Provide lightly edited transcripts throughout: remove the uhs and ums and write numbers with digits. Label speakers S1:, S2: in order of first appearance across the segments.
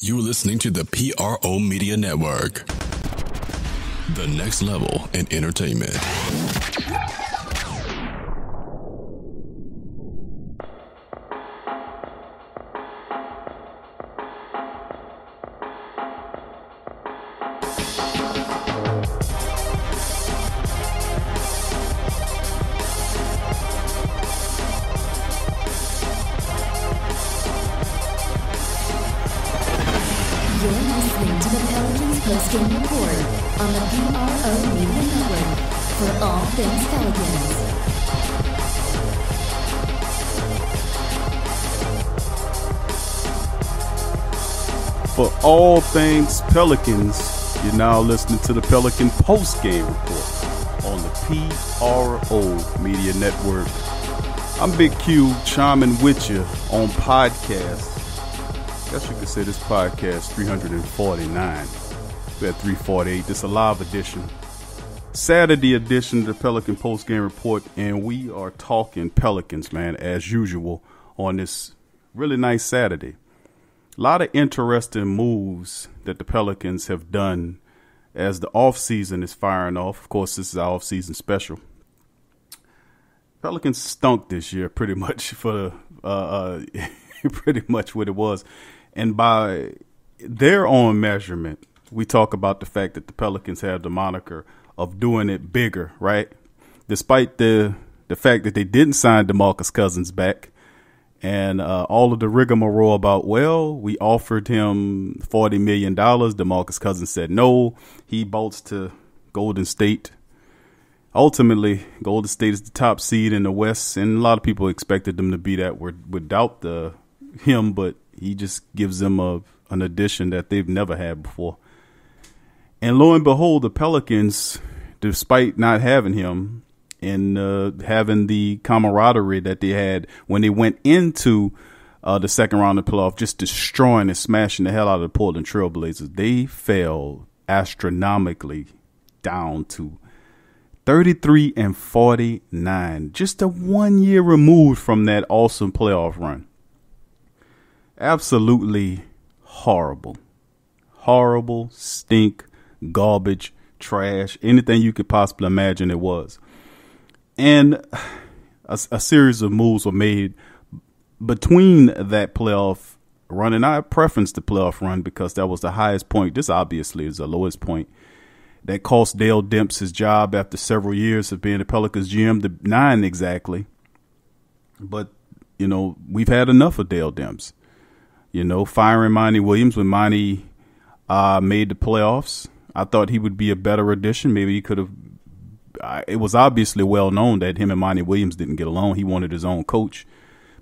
S1: You're listening to the PRO Media Network, the next level in entertainment.
S2: You're listening to the Pelicans Postgame Report on the PRO Media Network for all things Pelicans.
S3: For all things Pelicans, you're now listening to the Pelican Postgame Report on the PRO Media Network. I'm Big Q, chiming with you on podcast. I guess you could say this podcast 349. We're at 348. This is a live edition, Saturday edition of the Pelican Postgame Report, and we are talking Pelicans, man, as usual on this really nice Saturday. A lot of interesting moves that the Pelicans have done as the offseason is firing off. Of course, this is our offseason special. Pelicans stunk this year pretty much for pretty much what it was. And by their own measurement, we talk about the fact that the Pelicans have the moniker of doing it bigger, right? Despite the fact that they didn't sign DeMarcus Cousins back and all of the rigmarole about, well, we offered him $40 million. DeMarcus Cousins said no. He bolts to Golden State. Ultimately, Golden State is the top seed in the West, and a lot of people expected them to be that without him, but he just gives them an addition that they've never had before. And lo and behold, the Pelicans, despite not having him and having the camaraderie that they had when they went into the second round of the playoff, just destroying and smashing the hell out of the Portland Trail Blazers, they fell astronomically down to 33-49, just a 1 year removed from that awesome playoff run. Absolutely horrible, stink, garbage, trash, anything you could possibly imagine it was. And a series of moves were made between that playoff run, and I preference the playoff run because that was the highest point. This obviously is the lowest point. That cost Dale Demps his job after several years of being the Pelicans GM, the 9 exactly. But, you know, we've had enough of Dale Demps. You know, firing Monty Williams when Monty made the playoffs. I thought he would be a better addition. Maybe he could have. It was obviously well known that him and Monty Williams didn't get along. He wanted his own coach.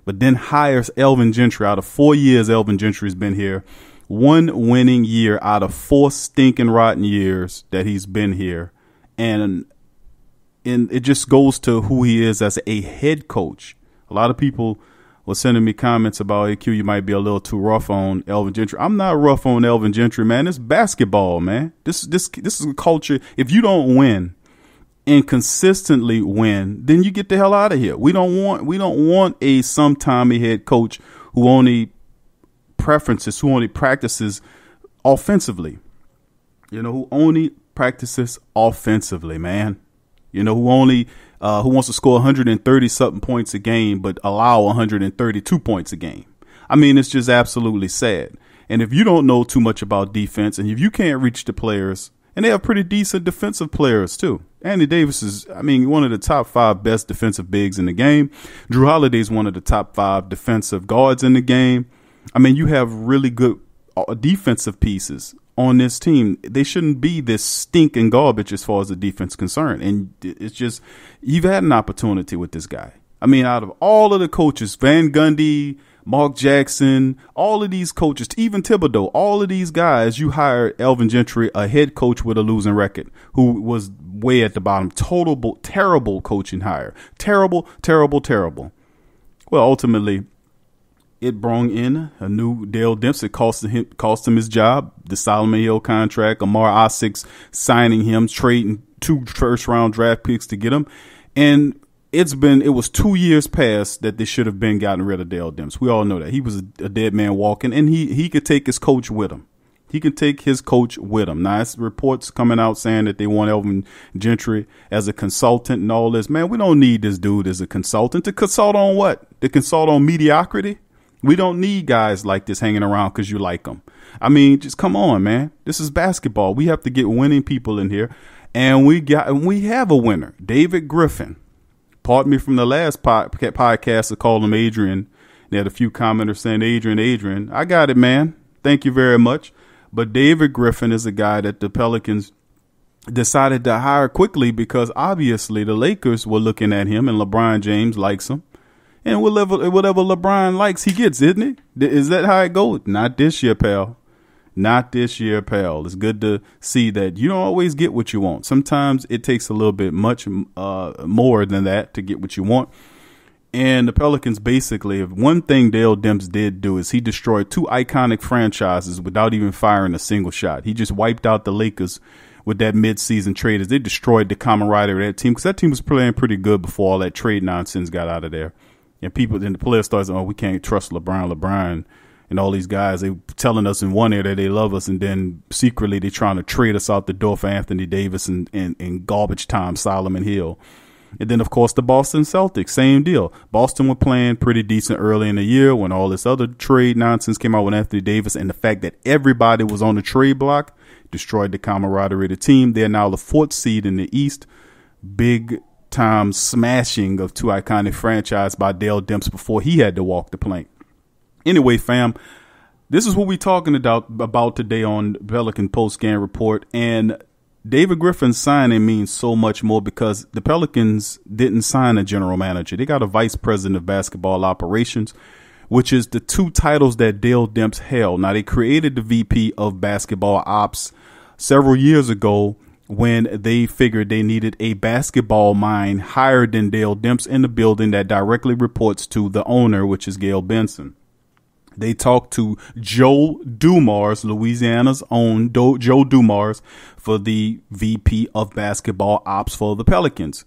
S3: But then hires Elvin Gentry. Out of 4 years, Elvin Gentry has been here. 1 winning year out of 4 stinking rotten years that he's been here. And it just goes to who he is as a head coach. A lot of people was sending me comments about, hey, Q, you might be a little too rough on Elvin Gentry. I'm not rough on Elvin Gentry, man. It's basketball, man. This is a culture. If you don't win and consistently win, then you get the hell out of here. We don't want a sometimey head coach who only practices offensively. You know, who only practices offensively, man. You know, who wants to score 130 something points a game, but allow 132 points a game. I mean, it's just absolutely sad. And if you don't know too much about defense, and if you can't reach the players, and they have pretty decent defensive players too. Andy Davis is, one of the top 5 best defensive bigs in the game. Drew Holiday is one of the top 5 defensive guards in the game. You have really good defensive pieces on this team. They shouldn't be this stinking garbage as far as the defense is concerned. And it's just, you've had an opportunity with this guy. Out of all of the coaches, Van Gundy, Mark Jackson, all of these coaches, even Thibodeau, all of these guys, you hired Elvin Gentry, a head coach with a losing record, who was way at the bottom. Terrible coaching hire. Terrible. Well, ultimately, it brought in a new Dale Demps. It cost him his job. The Solomon Hill contract, Amar Osicks signing him, trading 2 first-round draft picks to get him. And it was 2 years past that they should have been gotten rid of Dale Demps. We all know that. He was a dead man walking, and he could take his coach with him. He can take his coach with him. Now, it's reports coming out saying that they want Elvin Gentry as a consultant and all this. Man, we don't need this dude as a consultant. To consult on what? To consult on mediocrity? We don't need guys like this hanging around because you like them. I mean, just come on, man. This is basketball. We have to get winning people in here. And we have a winner, David Griffin. Pardon me from the last podcast, I called him Adrian. They had a few commenters saying, Adrian. I got it, man. Thank you very much. But David Griffin is a guy that the Pelicans decided to hire quickly because obviously the Lakers were looking at him and LeBron James likes him. And whatever LeBron likes, he gets, isn't it? Is that how it goes? Not this year, pal. Not this year, pal. It's good to see that you don't always get what you want. Sometimes it takes a little bit much more than that to get what you want. And the Pelicans basically, one thing Dale Demps did do is he destroyed 2 iconic franchises without even firing a single shot. He just wiped out the Lakers with that midseason trade as they destroyed the camaraderie of that team because that team was playing pretty good before all that trade nonsense got out of there. And the players started saying, we can't trust LeBron and all these guys. They telling us in one ear that they love us, and then secretly they trying to trade us out the door for Anthony Davis and garbage time Solomon Hill. And then, of course, the Boston Celtics, same deal. Boston were playing pretty decent early in the year when all this other trade nonsense came out with Anthony Davis, and the fact that everybody was on the trade block destroyed the camaraderie of the team. They're now the 4th seed in the East. Big time smashing of 2 iconic franchises by Dale Demps before he had to walk the plank. Anyway, fam, this is what we're talking about today on Pelican Postgame Report. And David Griffin's signing means so much more because the Pelicans didn't sign a general manager. They got a vice president of basketball operations, which is the 2 titles that Dale Demps held. Now, they created the VP of basketball ops several years ago when they figured they needed a basketball mind higher than Dale Demps in the building that directly reports to the owner, which is Gail Benson. They talked to Joe Dumars, Louisiana's own Joe Dumars, for the VP of basketball ops for the Pelicans.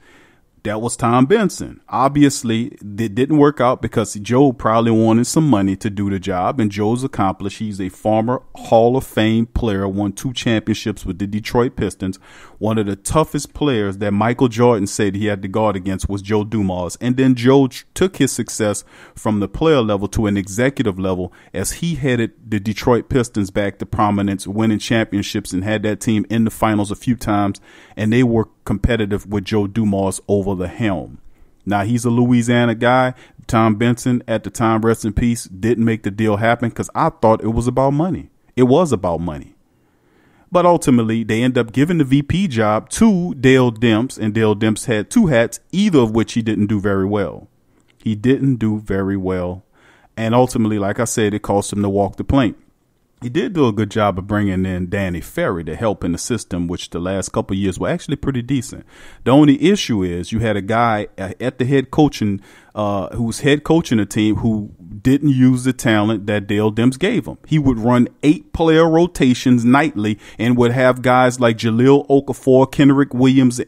S3: That was Tom Benson. Obviously, it didn't work out because Joe probably wanted some money to do the job, and Joe's accomplished. He's a former Hall of Fame player, won 2 championships with the Detroit Pistons. One of the toughest players that Michael Jordan said he had to guard against was Joe Dumars. And then Joe took his success from the player level to an executive level as he headed the Detroit Pistons back to prominence, winning championships, and had that team in the finals a few times, and they were competitive with Joe Dumars over the helm. Now, he's a Louisiana guy. Tom Benson, at the time, rest in peace, didn't make the deal happen because I thought it was about money. It was about money. But ultimately, they end up giving the VP job to Dale Demps, and Dale Demps had 2 hats, either of which he didn't do very well. He didn't do very well. And ultimately, like I said, it cost him to walk the plank. He did do a good job of bringing in Danny Ferry to help in the system, which the last couple of years were actually pretty decent. The only issue is you had a guy at the head coaching, who was head coaching a team who didn't use the talent that Dale Demps gave him. He would run 8-player rotations nightly and would have guys like Jahlil Okafor, Kenrich Williams,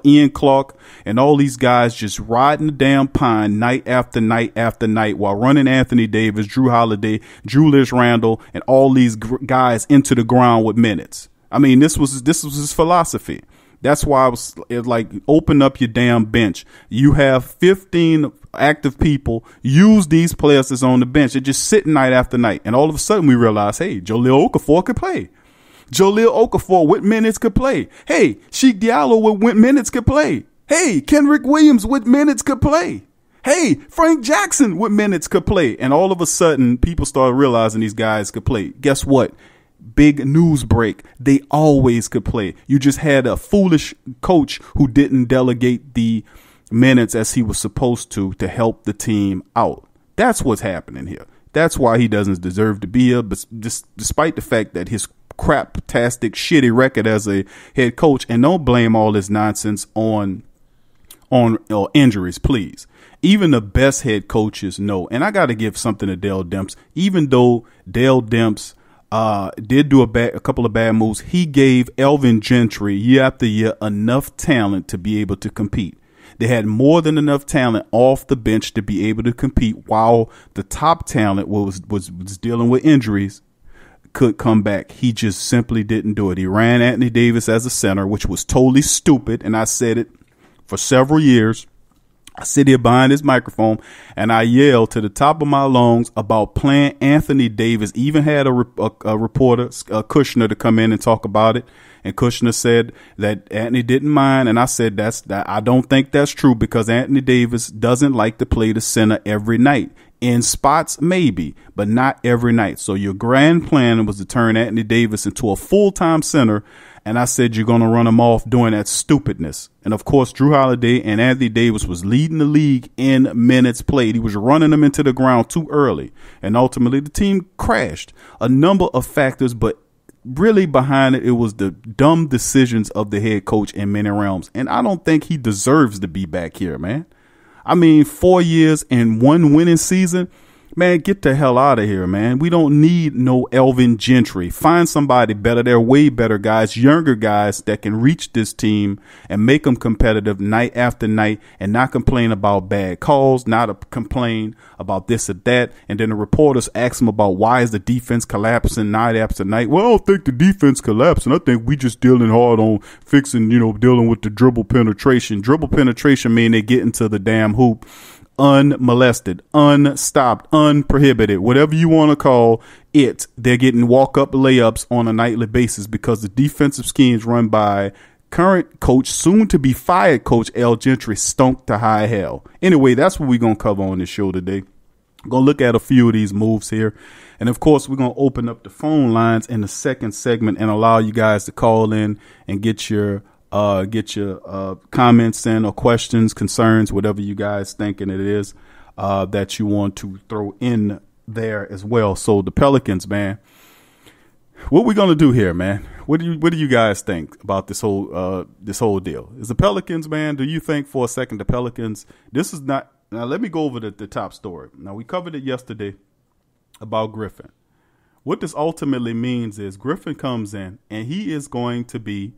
S3: Ian Clark, and all these guys just riding the damn pine night after night after night while running Anthony Davis, Drew Holiday, Julius Randle, and all these guys into the ground with minutes. I mean, this was his philosophy. That's why it like, open up your damn bench. You have 15 active people. Use these players that's on the bench. They're just sitting night after night. And all of a sudden we realize, hey, Jahlil Okafor could play. Jahlil Okafor with minutes could play. Hey, Sheik Diallo with minutes could play. Hey, Kenrich Williams with minutes could play. Hey, Frank Jackson with minutes could play. And all of a sudden, people started realizing these guys could play. Guess what? Big news break. They always could play. You just had a foolish coach who didn't delegate the minutes as he was supposed to help the team out. That's what's happening here. That's why he doesn't deserve to be here. But despite the fact that his crap-tastic, shitty record as a head coach, and don't blame all this nonsense on injuries, please. Even the best head coaches know, and I got to give something to Dale Demps. Even though Dale Demps did do a couple of bad moves, he gave Elvin Gentry year after year enough talent to be able to compete. They had more than enough talent off the bench to be able to compete, while the top talent was dealing with injuries, could come back. He just simply didn't do it. He ran Anthony Davis as a center, which was totally stupid. And I said it for several years. I sit here behind this microphone and I yell to the top of my lungs about playing Anthony Davis. Even had a reporter, Kushner, to come in and talk about it. And Kushner said that Anthony didn't mind. And I said, I don't think that's true, because Anthony Davis doesn't like to play the center every night. In spots, maybe, but not every night. So your grand plan was to turn Anthony Davis into a full-time center. And I said, you're going to run him off doing that stupidness. And of course, Drew Holiday and Anthony Davis was leading the league in minutes played. He was running them into the ground too early. And ultimately, the team crashed. A number of factors, but really behind it, it was the dumb decisions of the head coach in many realms. And I don't think he deserves to be back here, man. I mean, 4 years and 1 winning season. Man, get the hell out of here, man. We don't need no Elvin Gentry. Find somebody better. They're way better guys, younger guys that can reach this team and make them competitive night after night, and not complain about bad calls, not complain about this or that. And then the reporters ask them about why is the defense collapsing night after night. Well, I don't think the defense collapsing. I think we just dealing hard on fixing, dealing with the dribble penetration. Dribble penetration mean they get into the damn hoop unmolested, unstopped, unprohibited, whatever you want to call it. They're getting walk-up layups on a nightly basis because the defensive schemes run by current coach, soon to be fired coach L. Gentry, stunk to high hell. Anyway, that's what we're going to cover on this show today. I'm going to look at a few of these moves here. And of course, we're going to open up the phone lines in the second segment and allow you guys to call in and get your comments in, or questions, concerns, whatever you guys thinking it is that you want to throw in there as well. So the Pelicans, man, what we gonna do here, man? What do you guys think about this whole deal? Is the Pelicans, man? Do you think for a second the Pelicans? This is not. Now let me go over the top story. Now we covered it yesterday about Griffin. What this ultimately means is Griffin comes in and he is going to be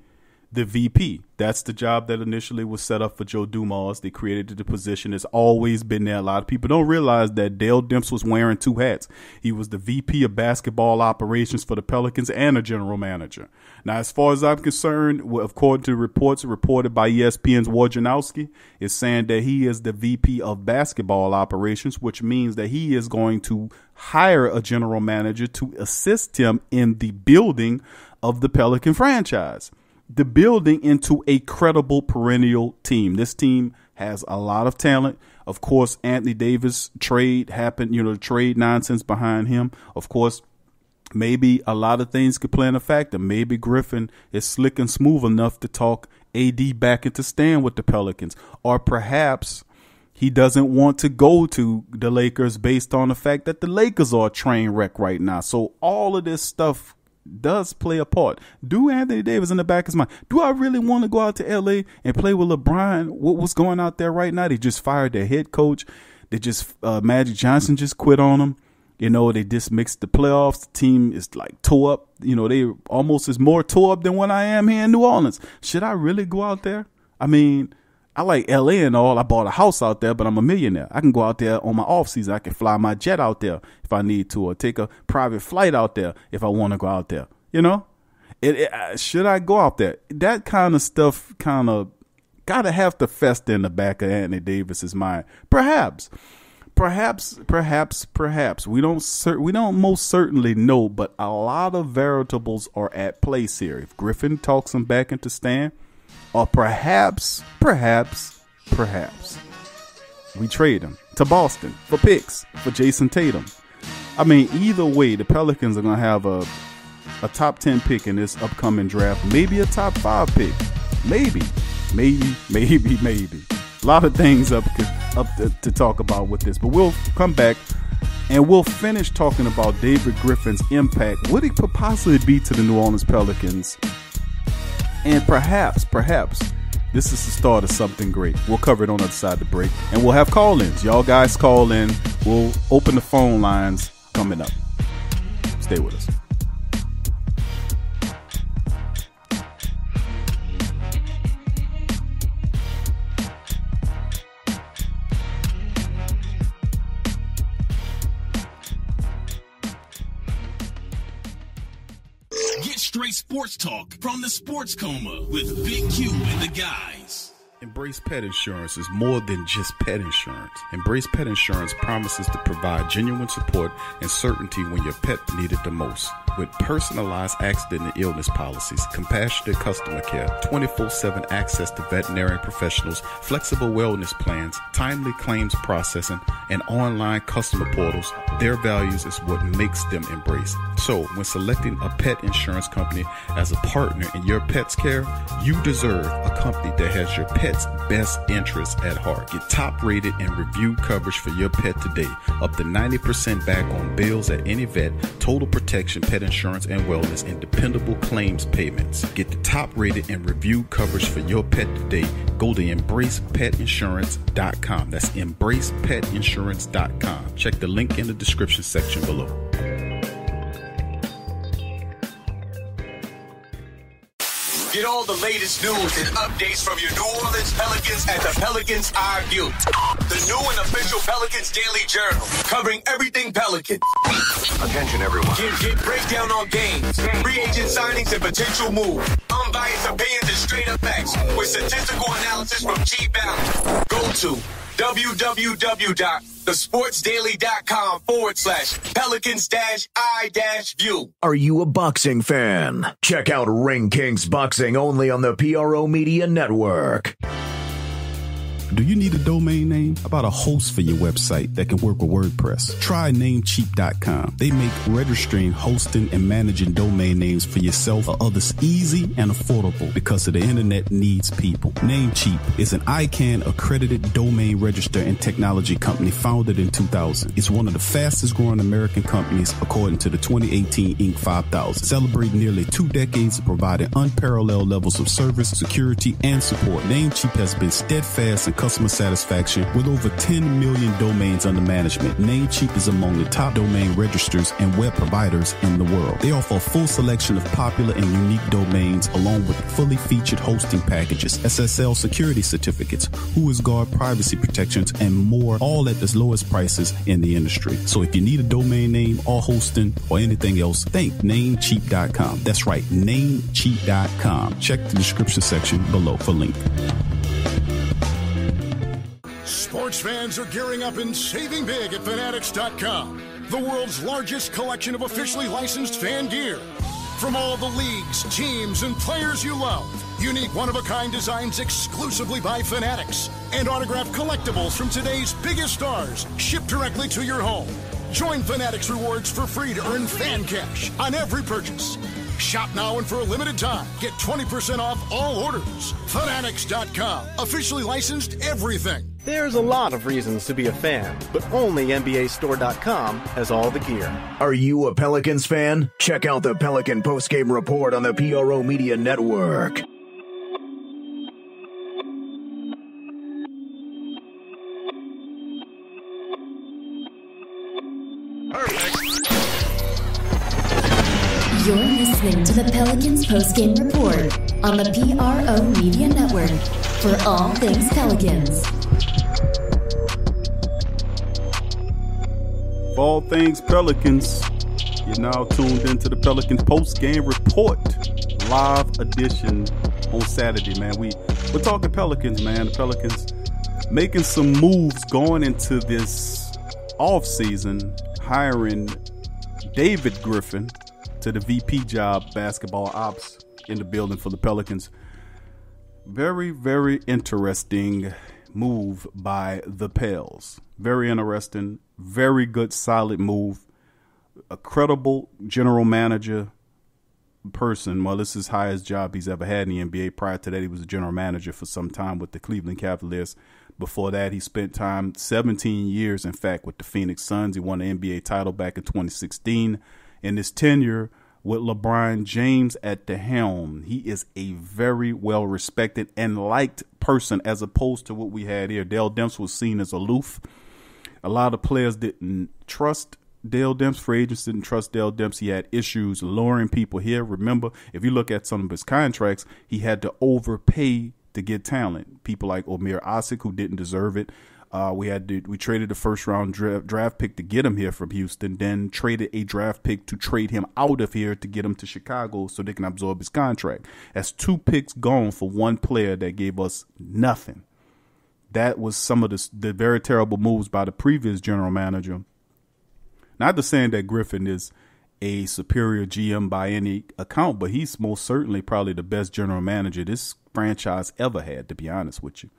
S3: the VP. That's the job that initially was set up for Joe Dumars. They created the position. It's always been there. A lot of people don't realize that Dale Demps was wearing 2 hats. He was the VP of basketball operations for the Pelicans and a general manager. Now, as far as I'm concerned, according to reports reported by ESPN's Wojnarowski, is saying that he is the VP of basketball operations, which means that he is going to hire a general manager to assist him in the building of the Pelican franchise. The building into a credible perennial team. This team has a lot of talent. Of course, Anthony Davis trade happened, the trade nonsense behind him. Of course, maybe a lot of things could play in a factor. Maybe Griffin is slick and smooth enough to talk AD back into staying with the Pelicans. Or perhaps he doesn't want to go to the Lakers based on the fact that the Lakers are a train wreck right now. So all of this stuff does play a part. Do Anthony Davis in the back of his mind, do I really want to go out to LA and play with LeBron? What's going out there right now? They just fired their head coach. They just Magic Johnson just quit on them. They just mixed the playoffs. The team is like tore up. They almost is more tore up than when I am here in New Orleans. Should I really go out there? I mean, I like LA and all. I bought a house out there, but I'm a millionaire. I can go out there on my off season. I can fly my jet out there if I need to, or take a private flight out there if I want to go out there. Should I go out there? That kind of stuff kind of gotta have to fester in the back of Anthony Davis's mind. Perhaps. We don't most certainly know, but a lot of variables are at play here. If Griffin talks him back into staying, or perhaps we trade him to Boston for picks for Jason Tatum. I mean, either way, the Pelicans are going to have a top 10 pick in this upcoming draft. Maybe a top 5 pick. Maybe. A lot of things up to talk about with this. But we'll come back and we'll finish talking about David Griffin's impact. What it could possibly be to the New Orleans Pelicans. And perhaps, this is the start of something great. We'll cover it on the other side of the break. And we'll have call-ins. Y'all guys call in. We'll open the phone lines coming up. Stay with us.
S1: Straight sports talk from the Sports Coma with Big Q and the guys.
S3: Embrace Pet Insurance is more than just pet insurance. Embrace Pet Insurance promises to provide genuine support and certainty when your pet needs it the most. With personalized accident and illness policies, compassionate customer care, 24/7 access to veterinary professionals, flexible wellness plans, timely claims processing, and online customer portals, their values is what makes them Embrace. So, when selecting a pet insurance company as a partner in your pet's care, you deserve a company that has your pet's best interests at heart. Get top-rated and reviewed coverage for your pet today. Up to 90% back on bills at any vet, total protection, pet insurance and wellness, and dependable claims payments. Get the top-rated and reviewed coverage for your pet today. Go to embracepetinsurance.com. That's embracepetinsurance.com. Check the link in the description section below.
S4: Get all the latest news and updates from your New Orleans Pelicans at the Pelicans Eye View, the new and official Pelicans Daily Journal, covering everything Pelican. Attention, everyone. Get breakdown on games, free agent signings, and potential moves. Unbiased opinions and straight up facts with statistical analysis from G Valley. Go to www.thesportsdaily.com/Pelicans-I-View.
S5: Are you a boxing fan? Check out Ring Kings Boxing only on the PRO Media Network.
S3: Do you need a domain name? How about a host for your website that can work with WordPress? Try Namecheap.com. They make registering, hosting, and managing domain names for yourself or others easy and affordable because the internet needs people. Namecheap is an ICANN accredited domain register and technology company founded in 2000. It's one of the fastest growing American companies according to the 2018 Inc. 5000, celebrating nearly 2 decades of providing unparalleled levels of service, security, and support. Namecheap has been steadfast in customer satisfaction with over 10 million domains under management. Namecheap is among the top domain registrars and web providers in the world. They offer a full selection of popular and unique domains along with fully featured hosting packages, SSL security certificates, WhoisGuard privacy protections, and more, all at the lowest prices in the industry. So if you need a domain name or hosting or anything else, think Namecheap.com. That's right, Namecheap.com. Check the description section below for link.
S6: Sports fans are gearing up and saving big at Fanatics.com, the world's largest collection of officially licensed fan gear. From all the leagues, teams, and players you love, unique one-of-a-kind designs exclusively by Fanatics, and autographed collectibles from today's biggest stars shipped directly to your home. Join Fanatics Rewards for free to earn fan cash on every purchase. Shop now and for a limited time, get 20% off all orders. Fanatics.com, officially licensed everything.
S7: There's a lot of reasons to be a fan, but only NBAStore.com has all the gear.
S5: Are you a Pelicans fan? Check out the Pelican Postgame Report on the PRO Media Network.
S2: You're listening to the Pelicans Postgame Report on the PRO Media Network for all things Pelicans.
S3: For all things Pelicans, you're now tuned into the Pelicans Postgame Report, live edition on Saturday, man. We're talking Pelicans, man. The Pelicans making some moves going into this offseason, hiring David Griffin to the VP job, basketball ops in the building for the Pelicans. Very, very interesting move by the Pels. Very interesting, very good, solid move. A credible general manager person. Well, this is the highest job he's ever had in the NBA. Prior to that, he was a general manager for some time with the Cleveland Cavaliers. Before that, he spent time, 17 years, in fact, with the Phoenix Suns. He won the NBA title back in 2016. In his tenure with LeBron James at the helm, he is a very well-respected and liked person as opposed to what we had here. Dell Demps was seen as aloof. A lot of players didn't trust Dell Demps. Free agents didn't trust Dell Demps. He had issues luring people here. Remember, if you look at some of his contracts, he had to overpay to get talent. People like Omer Asik, who didn't deserve it. We traded the first round draft pick to get him here from Houston, then traded a draft pick to trade him out of here to get him to Chicago so they can absorb his contract. That's 2 picks gone for one player that gave us nothing. That was some of the very terrible moves by the previous general manager. Not to say that Griffin is a superior GM by any account, but he's most certainly probably the best general manager this franchise ever had, to be honest with you.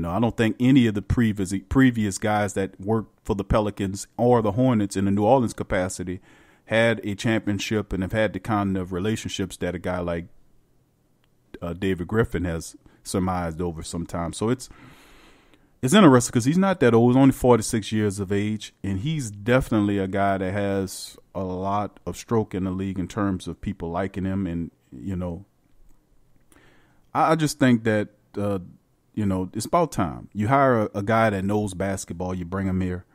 S3: I don't think any of the previous guys that worked for the Pelicans or the Hornets in the New Orleans capacity had a championship and have had the kind of relationships that a guy like David Griffin has surmised over some time. So it's interesting because he's not that old. He's only 46 years of age, and he's definitely a guy that has a lot of stroke in the league in terms of people liking him. And, I just think that, it's about time. You hire a guy that knows basketball, you bring him here,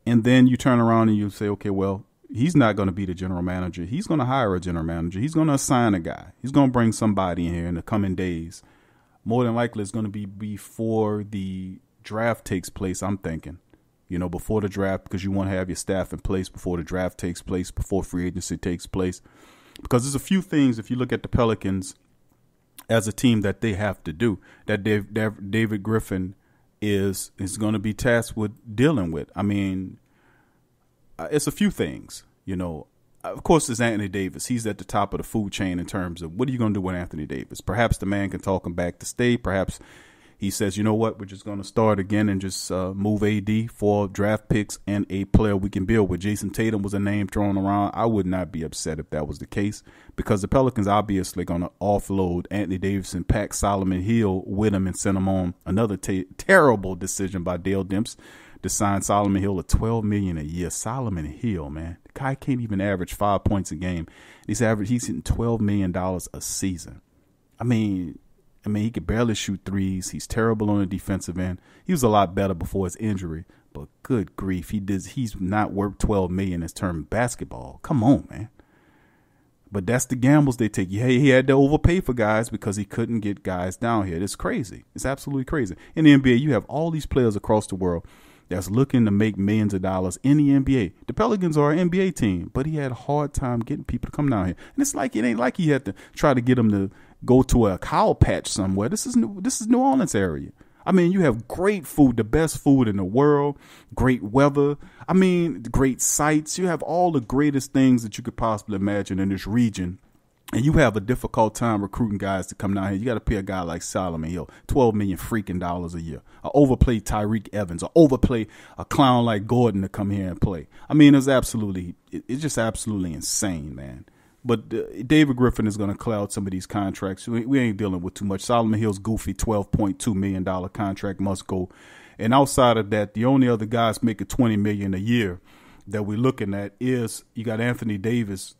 S3: and then you turn around and you say, okay, well, he's not going to be the general manager. He's going to hire a general manager. He's going to assign a guy. He's going to bring somebody in here in the coming days. More than likely, it's going to be before the draft takes place, I'm thinking. Before the draft, because you want to have your staff in place before the draft takes place, before free agency takes place. Because there's a few things, if you look at the Pelicans as a team, that they have to do, that David Griffin is going to be tasked with dealing with. I mean, it's a few things, Of course, it's Anthony Davis. He's at the top of the food chain in terms of what are you going to do with Anthony Davis? Perhaps the man can talk him back to stay. Perhaps he says, you know what, we're just going to start again and just move AD for draft picks and a player we can build with. Jason Tatum was a name thrown around. I would not be upset if that was the case, because the Pelicans obviously going to offload Anthony Davis and pack Solomon Hill with him and send him on. Another terrible decision by Dale Demps to sign Solomon Hill at $12 million a year. Solomon Hill, man, the guy can't even average 5 points a game. He's hitting $12 million a season. I mean, he could barely shoot threes. He's terrible on the defensive end. He was a lot better before his injury, but good grief, he's not worth $12 million in terms of basketball. Come on, man. But that's the gambles they take. He had to overpay for guys because he couldn't get guys down here. It's crazy. It's absolutely crazy. In the NBA, you have all these players across the world that's looking to make millions of dollars in the NBA. The Pelicans are an NBA team, but he had a hard time getting people to come down here. And it's like, it ain't like he had to try to get them to go to a cow patch somewhere. This is New Orleans area. I mean, you have great food, the best food in the world, great weather. I mean, great sights. You have all the greatest things that you could possibly imagine in this region. And you have a difficult time recruiting guys to come down here. You got to pay a guy like Solomon Hill $12 million freaking dollars a year. Or overplay Tyreek Evans, or overplay a clown like Gordon to come here and play. I mean, it's just absolutely insane, man. But David Griffin is going to cloud some of these contracts. We ain't dealing with too much. Solomon Hill's goofy $12.2 million contract must go. And outside of that, the only other guys making $20 million a year that we're looking at is, you got Anthony Davis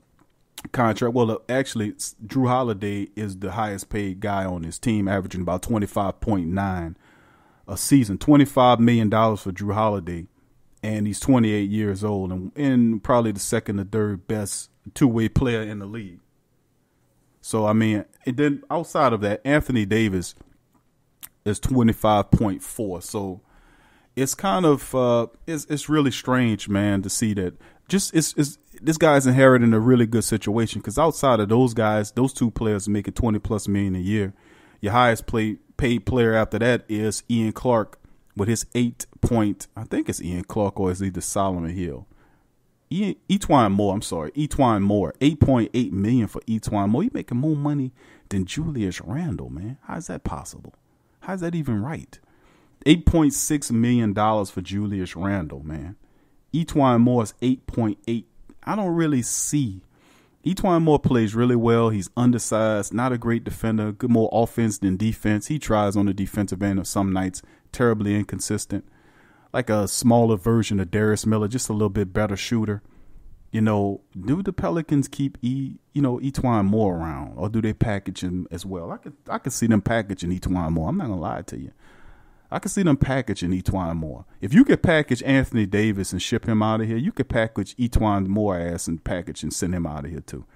S3: contract. Well, actually, Drew Holiday is the highest paid guy on his team, averaging about 25.9 a season. $25 million for Drew Holiday, and he's 28 years old and probably the second or third best two-way player in the league. So, I mean, and then outside of that, Anthony Davis is 25.4. So it's kind of it's really strange, man, to see that. Just this guy's inheriting a really good situation, because outside of those guys, those two players making $20+ million a year. Your highest paid player after that is Ian Clark with his I think it's Ian Clark, or is either Solomon Hill. Etwine Moore, $8.8 million for Etwine Moore. He's making more money than Julius Randle, man. How's that possible? How's that even right? $8.6 million for Julius Randle, man. Etwine Moore is 8.8. I don't really see. Etwine Moore plays really well. He's undersized, not a great defender, good more offense than defense. He tries on the defensive end of some nights, terribly inconsistent. Like a smaller version of Darius Miller, just a little bit better shooter. Do the Pelicans keep Etwine Moore around, or do they package him as well? I could see them packaging Etwine Moore. I'm not gonna lie to you. I could see them packaging Etwine Moore. If you could package Anthony Davis and ship him out of here, you could package Etwine Moore ass and package and send him out of here too.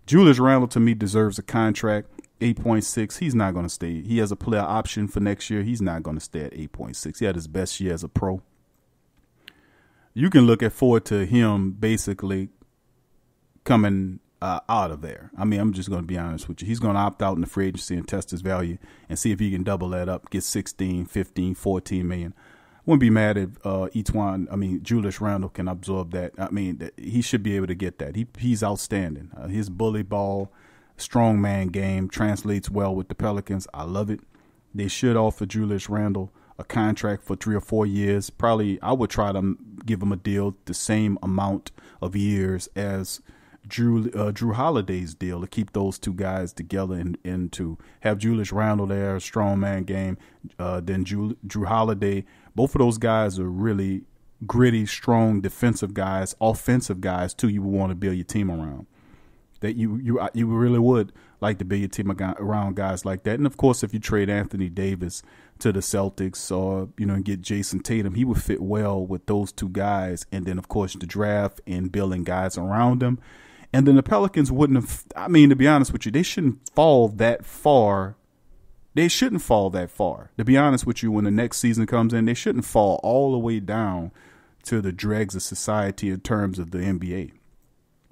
S3: Julius Randle, to me, deserves a contract. 8.6. He's not going to stay. He has a player option for next year. He's not going to stay at 8.6. He had his best year as a pro. You can look forward to him basically coming out of there. I mean, I'm just going to be honest with you. He's going to opt out in the free agency and test his value and see if he can double that up, get 16, 15, 14 million. Wouldn't be mad if Julius Randle can absorb that. I mean, he should be able to get that. He's outstanding. His bully ball, strongman game translates well with the Pelicans. I love it. They should offer Julius Randle a contract for 3 or 4 years. Probably I would try to give him a deal the same amount of years as Drew Holiday's deal, to keep those two guys together and to have Julius Randle there, strongman game, then Drew Holiday. Both of those guys are really gritty, strong defensive guys, offensive guys too. You would want to build your team around. That you really would like to build your team around guys like that. And of course, if you trade Anthony Davis to the Celtics or and get Jason Tatum, he would fit well with those two guys. And then of course the draft and building guys around them. And then the Pelicans wouldn't have. I mean, to be honest with you, they shouldn't fall that far. They shouldn't fall that far. To be honest with you, when the next season comes in, they shouldn't fall all the way down to the dregs of society in terms of the NBA.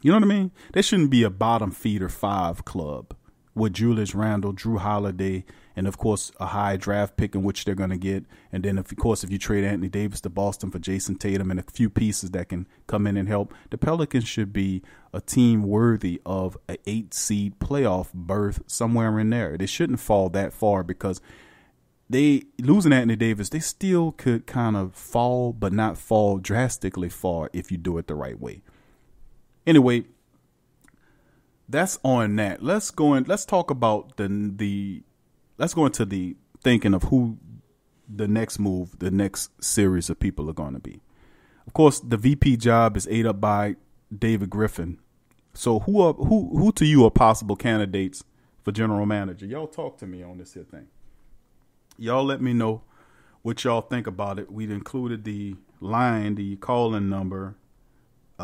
S3: You know what I mean? They shouldn't be a bottom feeder 5 club with Julius Randle, Drew Holiday, and of course a high draft pick in which they're going to get. And then of course, if you trade Anthony Davis to Boston for Jason Tatum and a few pieces that can come in and help, the Pelicans should be a team worthy of an 8-seed playoff berth somewhere in there. They shouldn't fall that far because they losing Anthony Davis, they still could kind of fall, but not fall drastically far if you do it the right way. Anyway, that's on that. Let's talk about let's go into the thinking of who the next series of people are going to be. Of course, the VP job is ate up by David Griffin. So who to you are possible candidates for general manager? Y'all talk to me on this here thing. Y'all let me know what y'all think about it. We'd included the call-in number.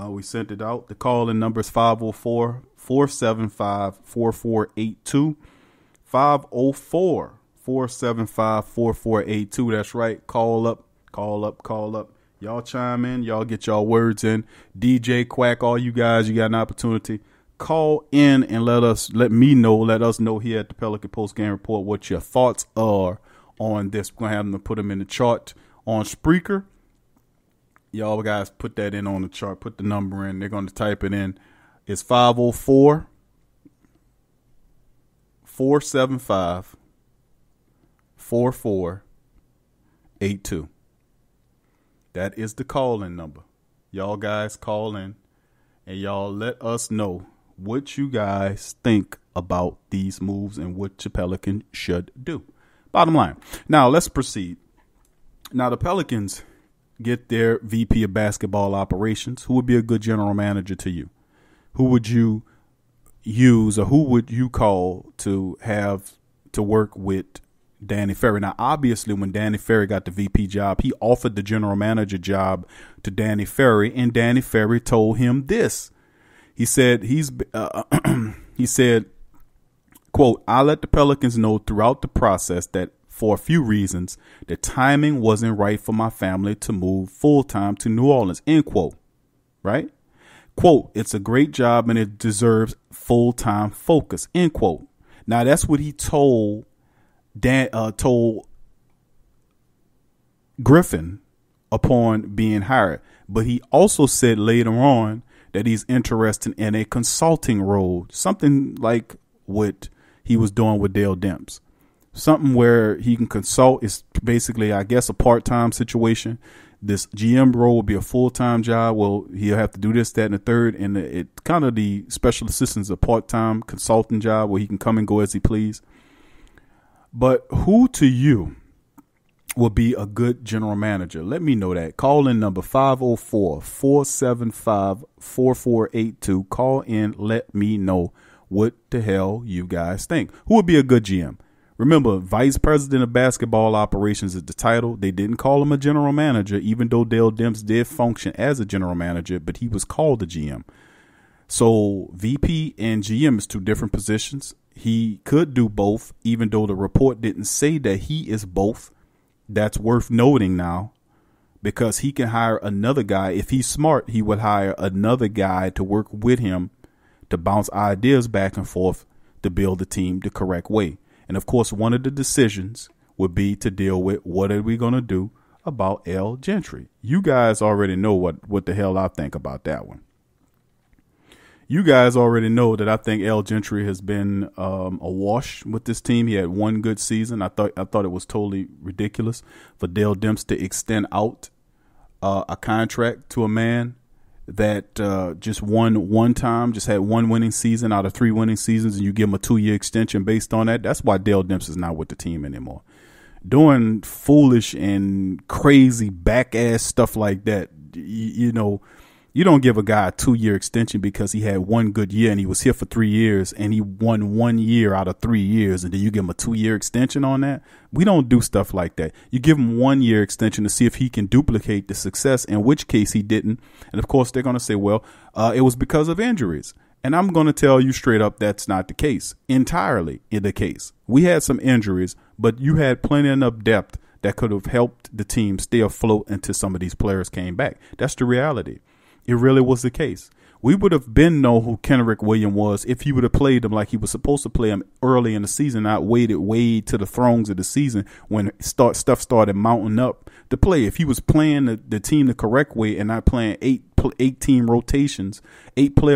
S3: We sent it out. The call-in number is 504-475-4482. 504-475-4482. That's right. Call up. Y'all chime in. Y'all get y'all words in. DJ Quack, all you guys, you got an opportunity. Call in and let us know here at the Pelican Postgame Report what your thoughts are on this. We're going to have them to put them in the chart on Spreaker. Y'all guys put that in on the chart. Put the number in. They're going to type it in. It's 504-475-4482. That is the call-in number. Y'all guys call in and y'all let us know what you guys think about these moves and what the Pelicans should do. Bottom line. Now, let's proceed. Now, the Pelicans get their VP of basketball operations. Who would be a good general manager to you? Who would you use or who would you call to have to work with Danny Ferry? Now, obviously, when Danny Ferry got the VP job, he offered the general manager job to Danny Ferry, and Danny Ferry told him this. He said, quote, "I let the Pelicans know throughout the process that for a few reasons, the timing wasn't right for my family to move full-time to New Orleans," end quote. Right? Quote, "It's a great job and it deserves full-time focus," end quote. Now, that's what he told Griffin upon being hired. But he also said later on that he's interested in a consulting role, something like what he was doing with Dale Demps. Something where he can consult is basically, I guess, a part-time situation. This GM role will be a full-time job. Well, he'll have to do this, that, and the third. And it kind of the special assistant's a part-time consulting job where he can come and go as he please. But who to you will be a good general manager? Let me know that. Call in number 504-475-4482. Call in. Let me know what the hell you guys think. Who would be a good GM? Remember, Vice President of Basketball Operations is the title. They didn't call him a general manager, even though Dale Demps did function as a general manager, but he was called a GM. So VP and GM is two different positions. He could do both, even though the report didn't say that he is both. That's worth noting now, because he can hire another guy. If he's smart, he would hire another guy to work with him to bounce ideas back and forth to build the team the correct way. And of course, one of the decisions would be to deal with what are we going to do about L. Gentry. You guys already know what the hell I think about that one. You guys already know that I think L. Gentry has been awash with this team. He had one good season. I thought it was totally ridiculous for Dale Demps to extend out a contract to a man that just won one time, just had one winning season out of 3 winning seasons, and you give him a 2-year extension based on that. That's why Dale Demps is not with the team anymore. Doing foolish and crazy back-ass stuff like that, you know, you don't give a guy a 2-year extension because he had one good year and he was here for 3 years and he won 1 year out of 3 years, and then you give him a 2-year extension on that. We don't do stuff like that. You give him 1 year extension to see if he can duplicate the success, in which case he didn't. And of course, they're going to say, well, it was because of injuries. And I'm going to tell you straight up, that's not the case. Entirely in the case. We had some injuries, but you had plenty enough depth that could have helped the team stay afloat until some of these players came back. That's the reality. It really was the case. We would have been know who Kenrick Williams was if he would have played him like he was supposed to play him early in the season, not waited way to the thrones of the season when stuff started mounting up to play. If he was playing the team the correct way and not playing 8 player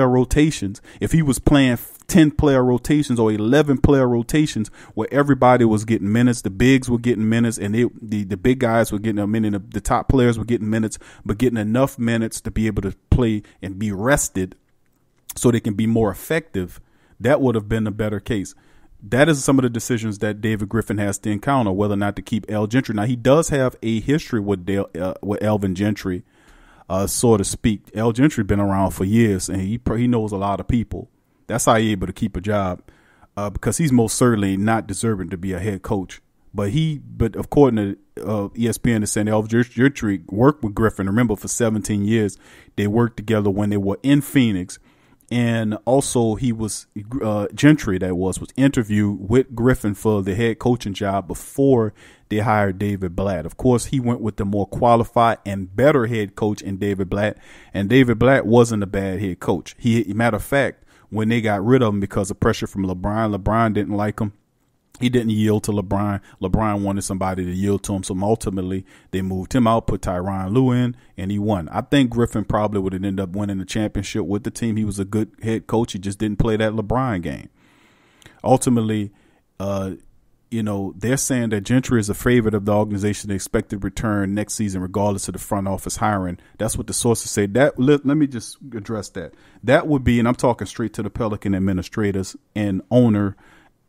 S3: rotations, if he was playing 10-player rotations or 11-player rotations where everybody was getting minutes, the bigs were getting minutes, and the big guys were getting a minute, the top players were getting minutes, but getting enough minutes to be able to play and be rested so they can be more effective, that would have been a better case. That is some of the decisions that David Griffin has to encounter, whether or not to keep L. Gentry. Now, he does have a history with Elvin Gentry, so to speak. L. Gentry been around for years, and he knows a lot of people. That's how he's able to keep a job, because he's most certainly not deserving to be a head coach. But according to ESPN, is saying Elvin Gentry worked with Griffin. Remember, for 17 years, they worked together when they were in Phoenix. And also he was Gentry was interviewed with Griffin for the head coaching job before they hired David Blatt. Of course, he went with the more qualified and better head coach in David Blatt. And David Blatt wasn't a bad head coach. Matter of fact, when they got rid of him because of pressure from LeBron didn't like him. He didn't yield to LeBron. LeBron wanted somebody to yield to him. So ultimately, they moved him out, put Tyronn Lue in, and he won. I think Griffin probably would have ended up winning the championship with the team. He was a good head coach. He just didn't play that LeBron game. Ultimately, they're saying that Gentry is a favorite of the organization. They expect to return next season regardless of the front office hiring. That's what the sources say. Let me just address that. That would be, and I'm talking straight to the Pelican administrators and owner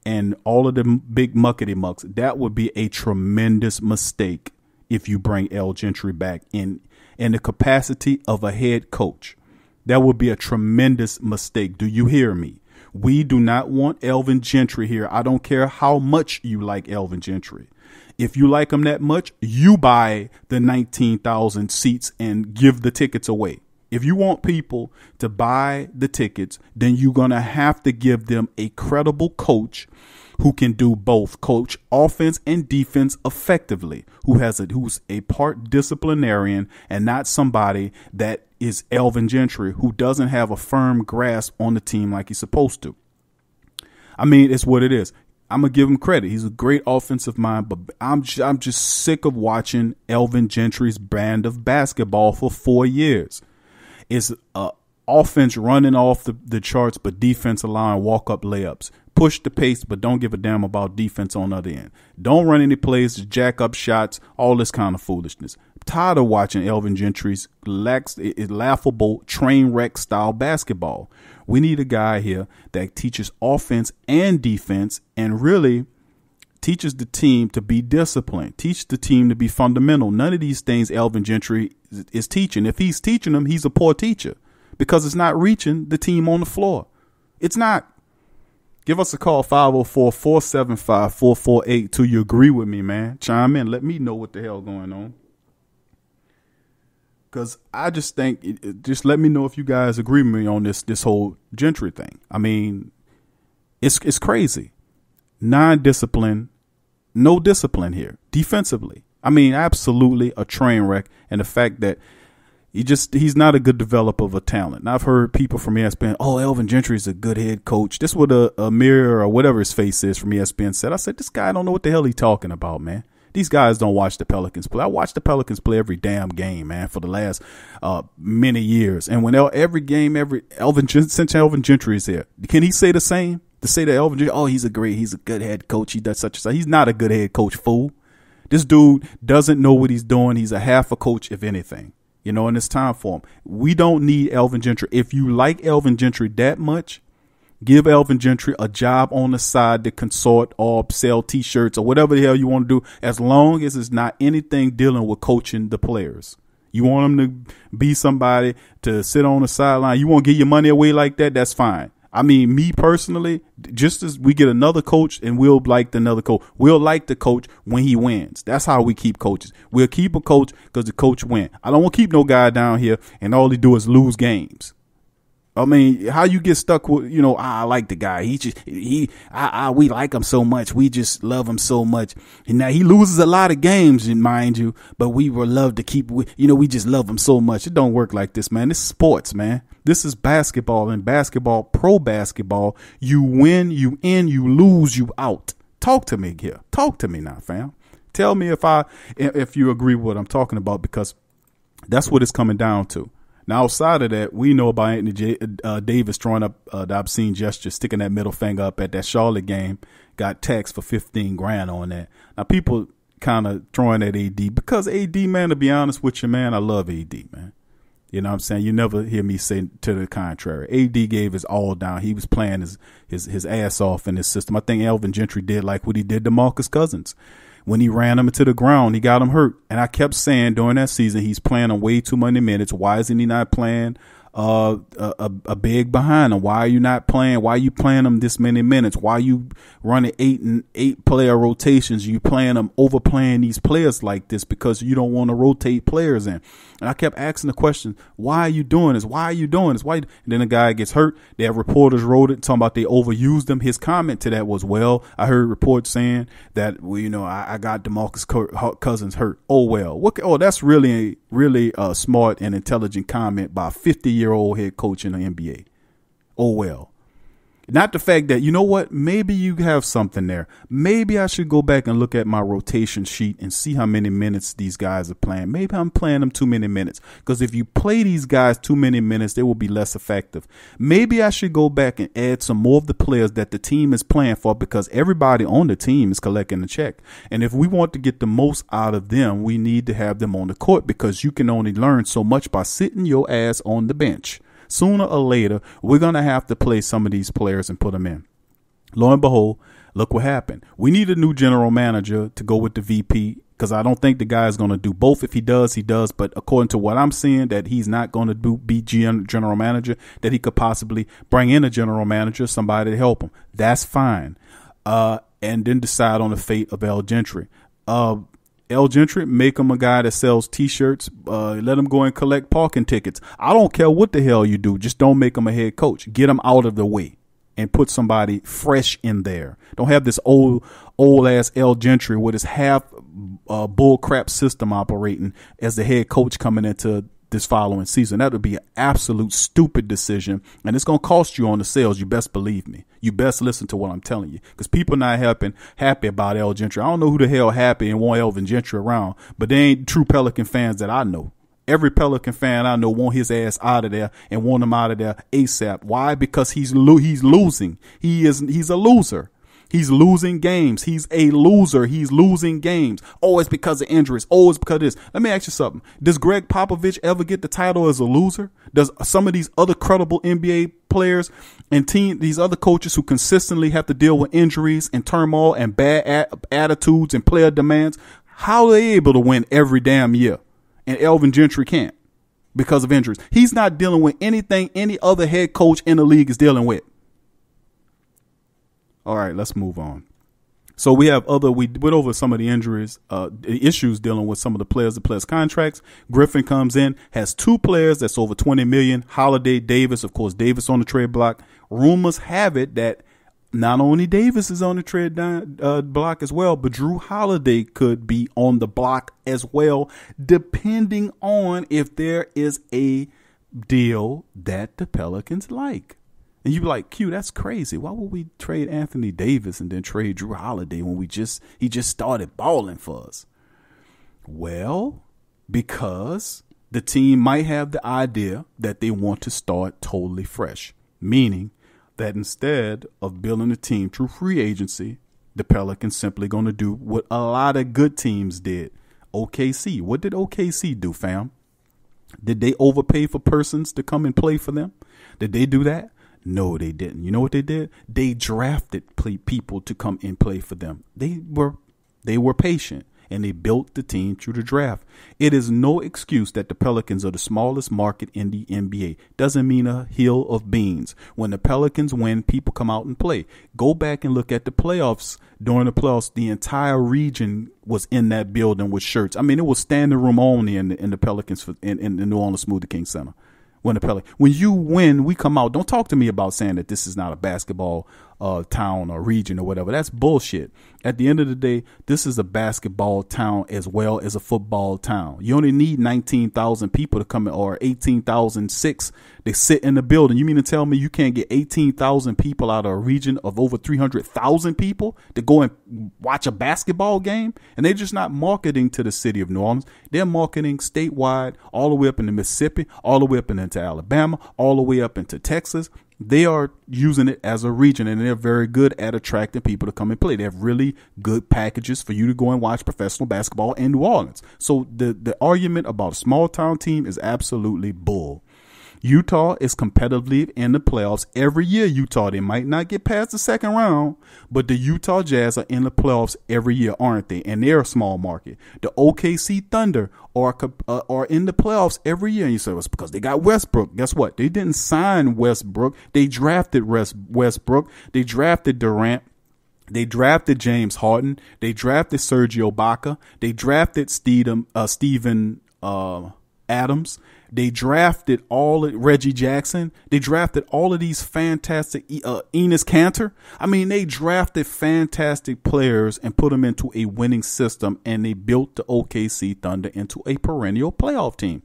S3: and all of the big muckety mucks, that would be a tremendous mistake if you bring L. Gentry back in the capacity of a head coach. That would be a tremendous mistake. Do you hear me? We do not want Elvin Gentry here. I don't care how much you like Elvin Gentry. If you like him that much, you buy the 19,000 seats and give the tickets away. If you want people to buy the tickets, then you're going to have to give them a credible coach who can do both, coach offense and defense effectively, who's a part disciplinarian and not somebody that is Elvin Gentry, who doesn't have a firm grasp on the team like he's supposed to. I mean, it's what it is. I'm going to give him credit. He's a great offensive mind, but I'm just sick of watching Elvin Gentry's brand of basketball for 4 years. It's offense running off the charts, but defense allowing walk-up layups. Push the pace, but don't give a damn about defense on the other end. Don't run any plays, jack up shots, all this kind of foolishness. I'm tired of watching Elvin Gentry's laughable train wreck style basketball. We need a guy here that teaches offense and defense and really teaches the team to be disciplined, teach the team to be fundamental. None of these things Elvin Gentry is teaching. If he's teaching them, he's a poor teacher because it's not reaching the team on the floor. It's not. Give us a call, 504-475-4482. You agree with me, man? Chime in. Let me know what the hell going on. Because I just think, just let me know if you guys agree with me on this whole Gentry thing. I mean, it's crazy. Non-discipline, no discipline here defensively. I mean, absolutely a train wreck. And the fact that he's not a good developer of a talent. And I've heard people from ESPN, oh, Elvin Gentry is a good head coach. This is what a mirror or whatever his face is from ESPN said. I said, this guy don't know what the hell he's talking about, man. These guys don't watch the Pelicans play. I watch the Pelicans play every damn game, man, for the last many years. And when since Elvin Gentry is here, can he say the same? To say that Elvin Gentry, oh, he's a good head coach. He does such and such. He's not a good head coach, fool. This dude doesn't know what he's doing. He's a half a coach, if anything. You know, and it's time for him. We don't need Elvin Gentry. If you like Elvin Gentry that much, give Elvin Gentry a job on the side to consort or sell T-shirts or whatever the hell you want to do, as long as it's not anything dealing with coaching the players. You want him to be somebody to sit on the sideline. You want to give your money away like that? That's fine. I mean, me personally, just as we get another coach and we'll like another coach, we'll like the coach when he wins. That's how we keep coaches. We'll keep a coach because the coach win. I don't want to keep no guy down here and all he do is lose games. I mean, how you get stuck with, I like the guy. We like him so much. We just love him so much. And now he loses a lot of games, mind you, but we would love to keep, we just love him so much. It don't work like this, man. This is sports, man. This is basketball, and basketball, pro basketball. You win, you in, you lose, you out. Talk to me here. Talk to me now, fam. Tell me if you agree with what I'm talking about, because that's what it's coming down to. Now, outside of that, we know about Anthony Davis throwing up the obscene gesture, sticking that middle finger up at that Charlotte game, got taxed for $15,000 on that. Now, people kind of throwing at AD because AD, man, to be honest with you, man, I love AD, man. You know what I'm saying? You never hear me say to the contrary. AD gave his all down. He was playing his ass off in his system. I think Elvin Gentry did like what he did to Marcus Cousins. When he ran him into the ground, he got him hurt. And I kept saying during that season, he's playing on way too many minutes. Why isn't he not playing a big behind him? Why are you not playing? Why are you playing him this many minutes? Why are you running 8 player rotations? You playing them, overplaying these players like this because you don't want to rotate players in. And I kept asking the question, why are you doing this? Why are you doing this? Why? And then the guy gets hurt. They have reporters wrote it talking about they overused him. His comment to that was, well, I heard reports saying that, well, I got DeMarcus Cousins hurt. Oh, well, that's really smart and intelligent comment by a 50-year-old head coach in the NBA. Oh, well. Not the fact that, you know what, maybe you have something there. Maybe I should go back and look at my rotation sheet and see how many minutes these guys are playing. Maybe I'm playing them too many minutes. Because if you play these guys too many minutes, they will be less effective. Maybe I should go back and add some more of the players that the team is playing for, because everybody on the team is collecting a check. And if we want to get the most out of them, we need to have them on the court, because you can only learn so much by sitting your ass on the bench. Sooner or later, we're going to have to play some of these players and put them in. Lo and behold, look what happened. We need a new general manager to go with the VP, because I don't think the guy is going to do both. If he does, he does. But according to what I'm seeing, that he's not going to be general manager, that he could possibly bring in a general manager, somebody to help him. That's fine. And then decide on the fate of El Gentry. El Gentry, make him a guy that sells T-shirts. Let him go and collect parking tickets. I don't care what the hell you do. Just don't make him a head coach. Get him out of the way and put somebody fresh in there. Don't have this old ass El Gentry with his half bull crap system operating as the head coach coming into this following season. That would be an absolute stupid decision, and it's going to cost you on the sales. You best believe me. You best listen to what I'm telling you, because people not happy about El Gentry. I don't know who the hell happy and want Elvin Gentry around, but they ain't true Pelican fans that I know. Every Pelican fan I know want his ass out of there and want him out of there ASAP. Why? Because he's losing. He's a loser. He's losing games. He's a loser. He's losing games. Oh, it's because of injuries. Oh, it's because of this. Let me ask you something. Does Greg Popovich ever get the title as a loser? Does some of these other credible NBA players and these other coaches who consistently have to deal with injuries and turmoil and bad attitudes and player demands, how are they able to win every damn year? And Elvin Gentry can't because of injuries. He's not dealing with anything any other head coach in the league is dealing with. All right, let's move on. So we went over some of the injuries, issues dealing with some of the players contracts. Griffin comes in, has 2 players that's over $20 million. Holiday, Davis, of course, Davis on the trade block. Rumors have it that not only Davis is on the trade block as well, but Drew Holiday could be on the block as well, depending on if there is a deal that the Pelicans like. And you be like, Q, that's crazy. Why would we trade Anthony Davis and then trade Drew Holiday when he just started balling for us? Well, because the team might have the idea that they want to start totally fresh, meaning that instead of building a team through free agency, the Pelicans simply going to do what a lot of good teams did. OKC. What did OKC do, fam? Did they overpay for persons to come and play for them? Did they do that? No, they didn't. You know what they did? They drafted people to come and play for them. They were patient, and they built the team through the draft. It is no excuse that the Pelicans are the smallest market in the NBA. Doesn't mean a hill of beans. When the Pelicans win, people come out and play. Go back and look at the playoffs. During the playoffs, the entire region was in that building with shirts. I mean, it was standing room only in the Pelicans in the New Orleans Smoothie King Center. When you win, we come out. Don't talk to me about saying that this is not a basketball town or region or whatever. That's bullshit. At the end of the day, this is a basketball town as well as a football town. You only need 19,000 people to come in, or 18,006 to sit in the building. You mean to tell me you can't get 18,000 people out of a region of over 300,000 people to go and watch a basketball game? And they're just not marketing to the city of New Orleans. They're marketing statewide, all the way up into Mississippi, all the way up into Alabama, all the way up into Texas. They are using it as a region, and they're very good at attracting people to come and play. They have really good packages for you to go and watch professional basketball in New Orleans. So the argument about a small town team is absolutely bull. Utah is competitively in the playoffs every year. Utah, they might not get past the second round, but the Utah Jazz are in the playoffs every year, aren't they? And they're a small market. The OKC Thunder are in the playoffs every year. And you say, well, it's because they got Westbrook. Guess what? They didn't sign Westbrook. They drafted Westbrook. They drafted Durant. They drafted James Harden. They drafted Sergio Ibaka. They drafted Steven Adams. They drafted Reggie Jackson. They drafted all of these fantastic Enes Kanter. I mean, they drafted fantastic players and put them into a winning system, and they built the OKC Thunder into a perennial playoff team.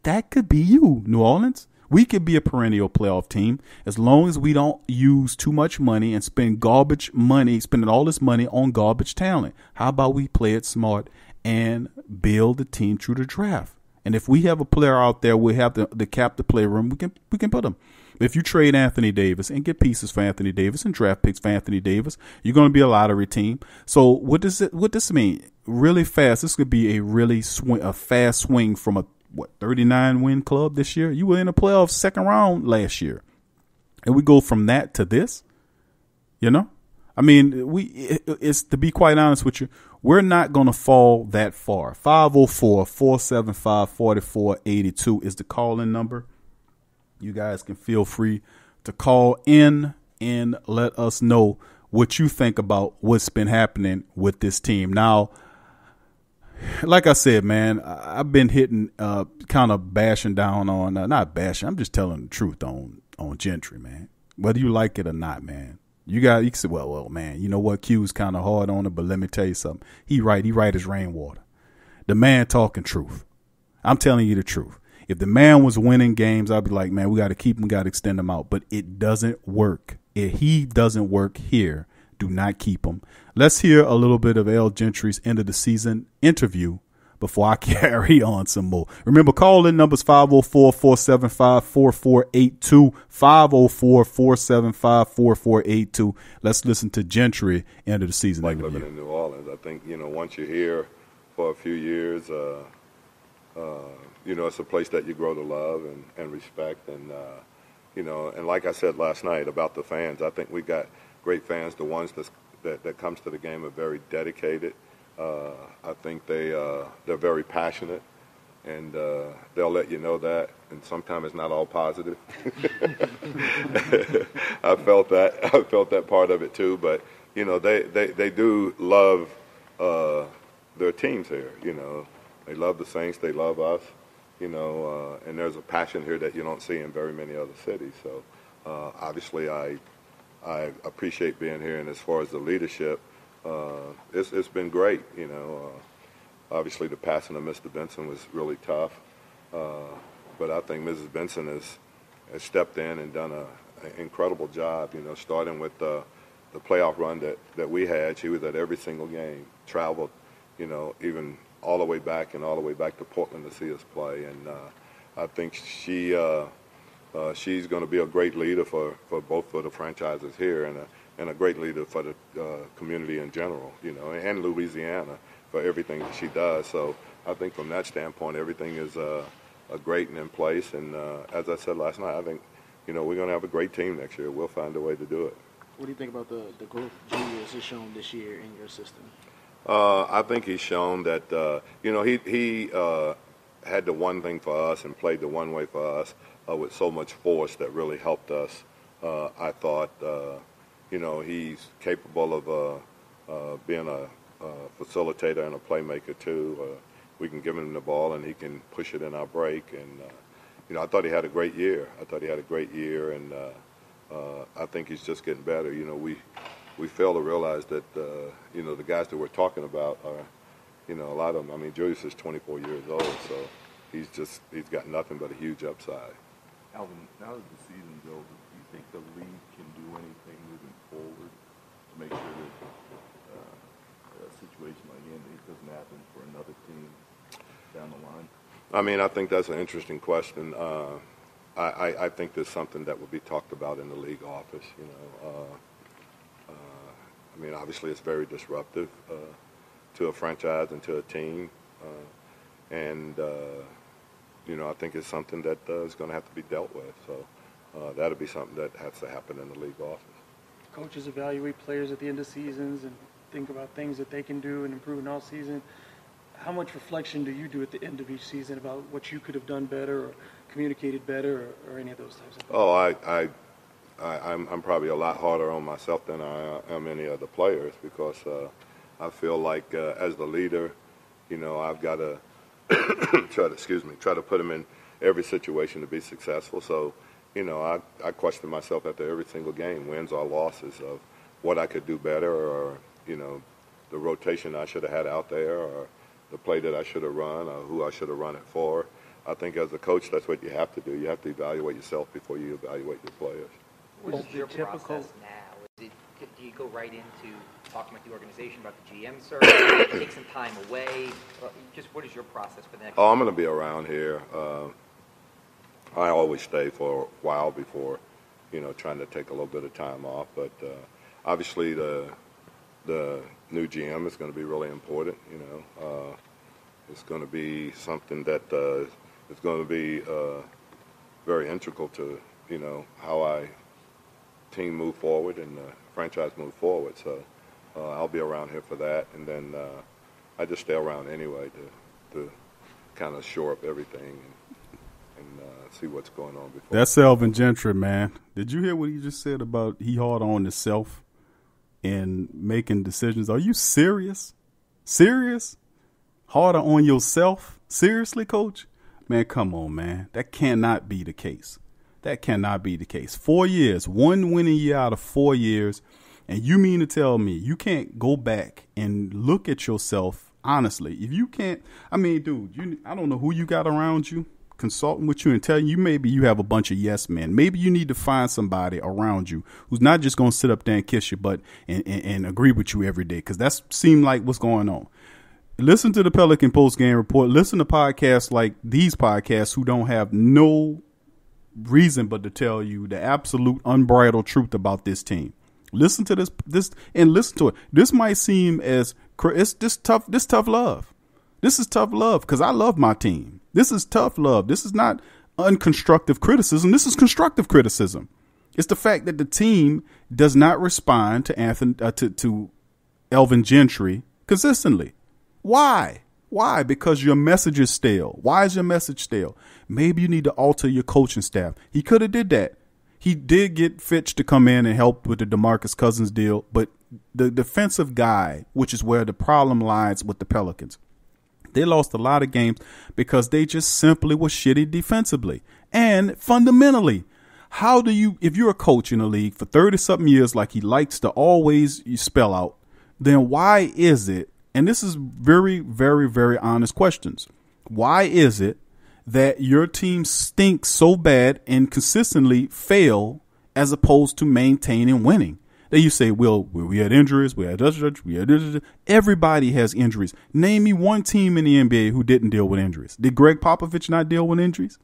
S3: That could be you, New Orleans. We could be a perennial playoff team as long as we don't use too much money and spending all this money on garbage talent. How about we play it smart and build the team through the draft? And if we have a player out there, we have the cap the player room, we can put him. If you trade Anthony Davis and get pieces for Anthony Davis and draft picks for Anthony Davis, you're going to be a lottery team. So what does this mean? Really fast. This could be a fast swing from a 39 win club this year. You were in the playoffs second round last year, and we go from that to this. You know, I mean, it's to be quite honest with you, we're not going to fall that far. 504-475-4482 is the call-in number. You guys can feel free to call in and let us know what you think about what's been happening with this team. Now, like I said, man, I've been hitting, kind of bashing down on, not bashing, I'm just telling the truth on Gentry, man. Whether you like it or not, man. You can say, well, man, you know what? Q's kind of hard on it, but let me tell you something. He right as rainwater. The man talking truth. I'm telling you the truth. If the man was winning games, I'd be like, man, we got to keep him, got to extend him out. But it doesn't work. If he doesn't work here, do not keep him. Let's hear a little bit of Al Gentry's end of the season interview before I carry on some more. Remember, call in numbers 504-475-4482, 504-475-4482. Let's listen to Gentry end of the season.
S8: Like living in New Orleans, I think, once you're here for a few years, it's a place that you grow to love and respect. And, and like I said last night about the fans, I think we got great fans. The ones that comes to the game are very dedicated. I think they're very passionate, and they'll let you know that. And sometimes it's not all positive. I felt that part of it too. But they do love their teams here. They love the Saints, they love us. And there's a passion here that you don't see in very many other cities. So obviously, I appreciate being here. And as far as the leadership, it's been great. Obviously the passing of Mr. Benson was really tough, but I think Mrs. Benson has stepped in and done an incredible job. Starting with the playoff run that we had, she was at every single game, traveled, even all the way back to Portland to see us play. And I think she's going to be a great leader for both of the franchises here and a great leader for the community in general, and Louisiana for everything that she does. So I think from that standpoint, everything is great and in place. And as I said last night, I think, we're going to have a great team next year. We'll find a way to do it.
S9: What do you think about the growth Juniors has shown this year in your system?
S8: I think he's shown that, he had the one thing for us and played the one way for us with so much force that really helped us. I thought, he's capable of being a facilitator and a playmaker too. We can give him the ball and he can push it in our break. And, I thought he had a great year. And I think he's just getting better. We fail to realize that, the guys that we're talking about are, a lot of them. I mean, Julius is 24 years old, so he's got nothing but a huge upside.
S10: Alvin, now that the season's over, do you think the league can do anything moving forward to make sure that a situation like Andy doesn't happen for another team down the line?
S8: I mean, I think that's an interesting question. I think there's something that will be talked about in the league office, I mean, obviously it's very disruptive to a franchise and to a team. I think it's something that is going to have to be dealt with. So that'll be something that has to happen in the league office.
S9: Coaches evaluate players at the end of seasons and think about things that they can do and improve in all season. How much reflection do you do at the end of each season about what you could have done better or communicated better or any of those types of things?
S8: Oh, I'm probably a lot harder on myself than I am any other players because I feel like as the leader, I've got to try to put them in every situation to be successful. So, I question myself after every single game, wins or losses, of what I could do better or, the rotation I should have had out there or the play that I should have run or who I should have run it for. I think as a coach, that's what you have to do. You have to evaluate yourself before you evaluate your players.
S11: What is your process now? Do you go right into talking with the organization about the GM search, take some time away? Just what is your process for the next?
S8: I'm going to be around here. I always stay for a while before, trying to take a little bit of time off. But obviously the new GM is going to be really important. It's going to be something that is going to be very integral to, how I team move forward and the franchise move forward. So I'll be around here for that, and then I just stay around anyway to kind of shore up everything and see what's going on before.
S3: That's Alvin Gentry, man. Did you hear what he just said about he hard on himself and making decisions? Are you serious? Serious? Harder on yourself? Seriously, Coach? Man, come on, man. That cannot be the case. That cannot be the case. 4 years, one winning year out of 4 years, and you mean to tell me you can't go back and look at yourself honestly? If you can't, I mean, dude, I don't know who you got around you, consulting with you and telling you maybe you have a bunch of yes men. Maybe you need to find somebody around you who's not just going to sit up there and kiss your butt and agree with you every day, because that seems like what's going on. Listen to the Pelican Postgame Report. Listen to podcasts like these podcasts who don't have no reason but to tell you the absolute unbridled truth about this team. Listen to this and listen to it. This might seem as it's this tough love. This is tough love because I love my team. This is tough love. This is not unconstructive criticism. This is constructive criticism. It's the fact that the team does not respond to to Alvin Gentry consistently. Why? Why? Because your message is stale. Why is your message stale? Maybe you need to alter your coaching staff. He could have did that. He did get Fitch to come in and help with the DeMarcus Cousins deal, but the defensive guy, which is where the problem lies with the Pelicans. They lost a lot of games because they just simply were shitty defensively. And fundamentally, how do you, if you're a coach in the league for 30-something years like he likes to always spell out, then why is it, and this is very, very, very honest questions, why is it that your team stinks so bad and consistently fail as opposed to maintaining winning? Then you say, well, we had injuries, everybody has injuries. Name me one team in the NBA who didn't deal with injuries. Did Greg Popovich not deal with injuries?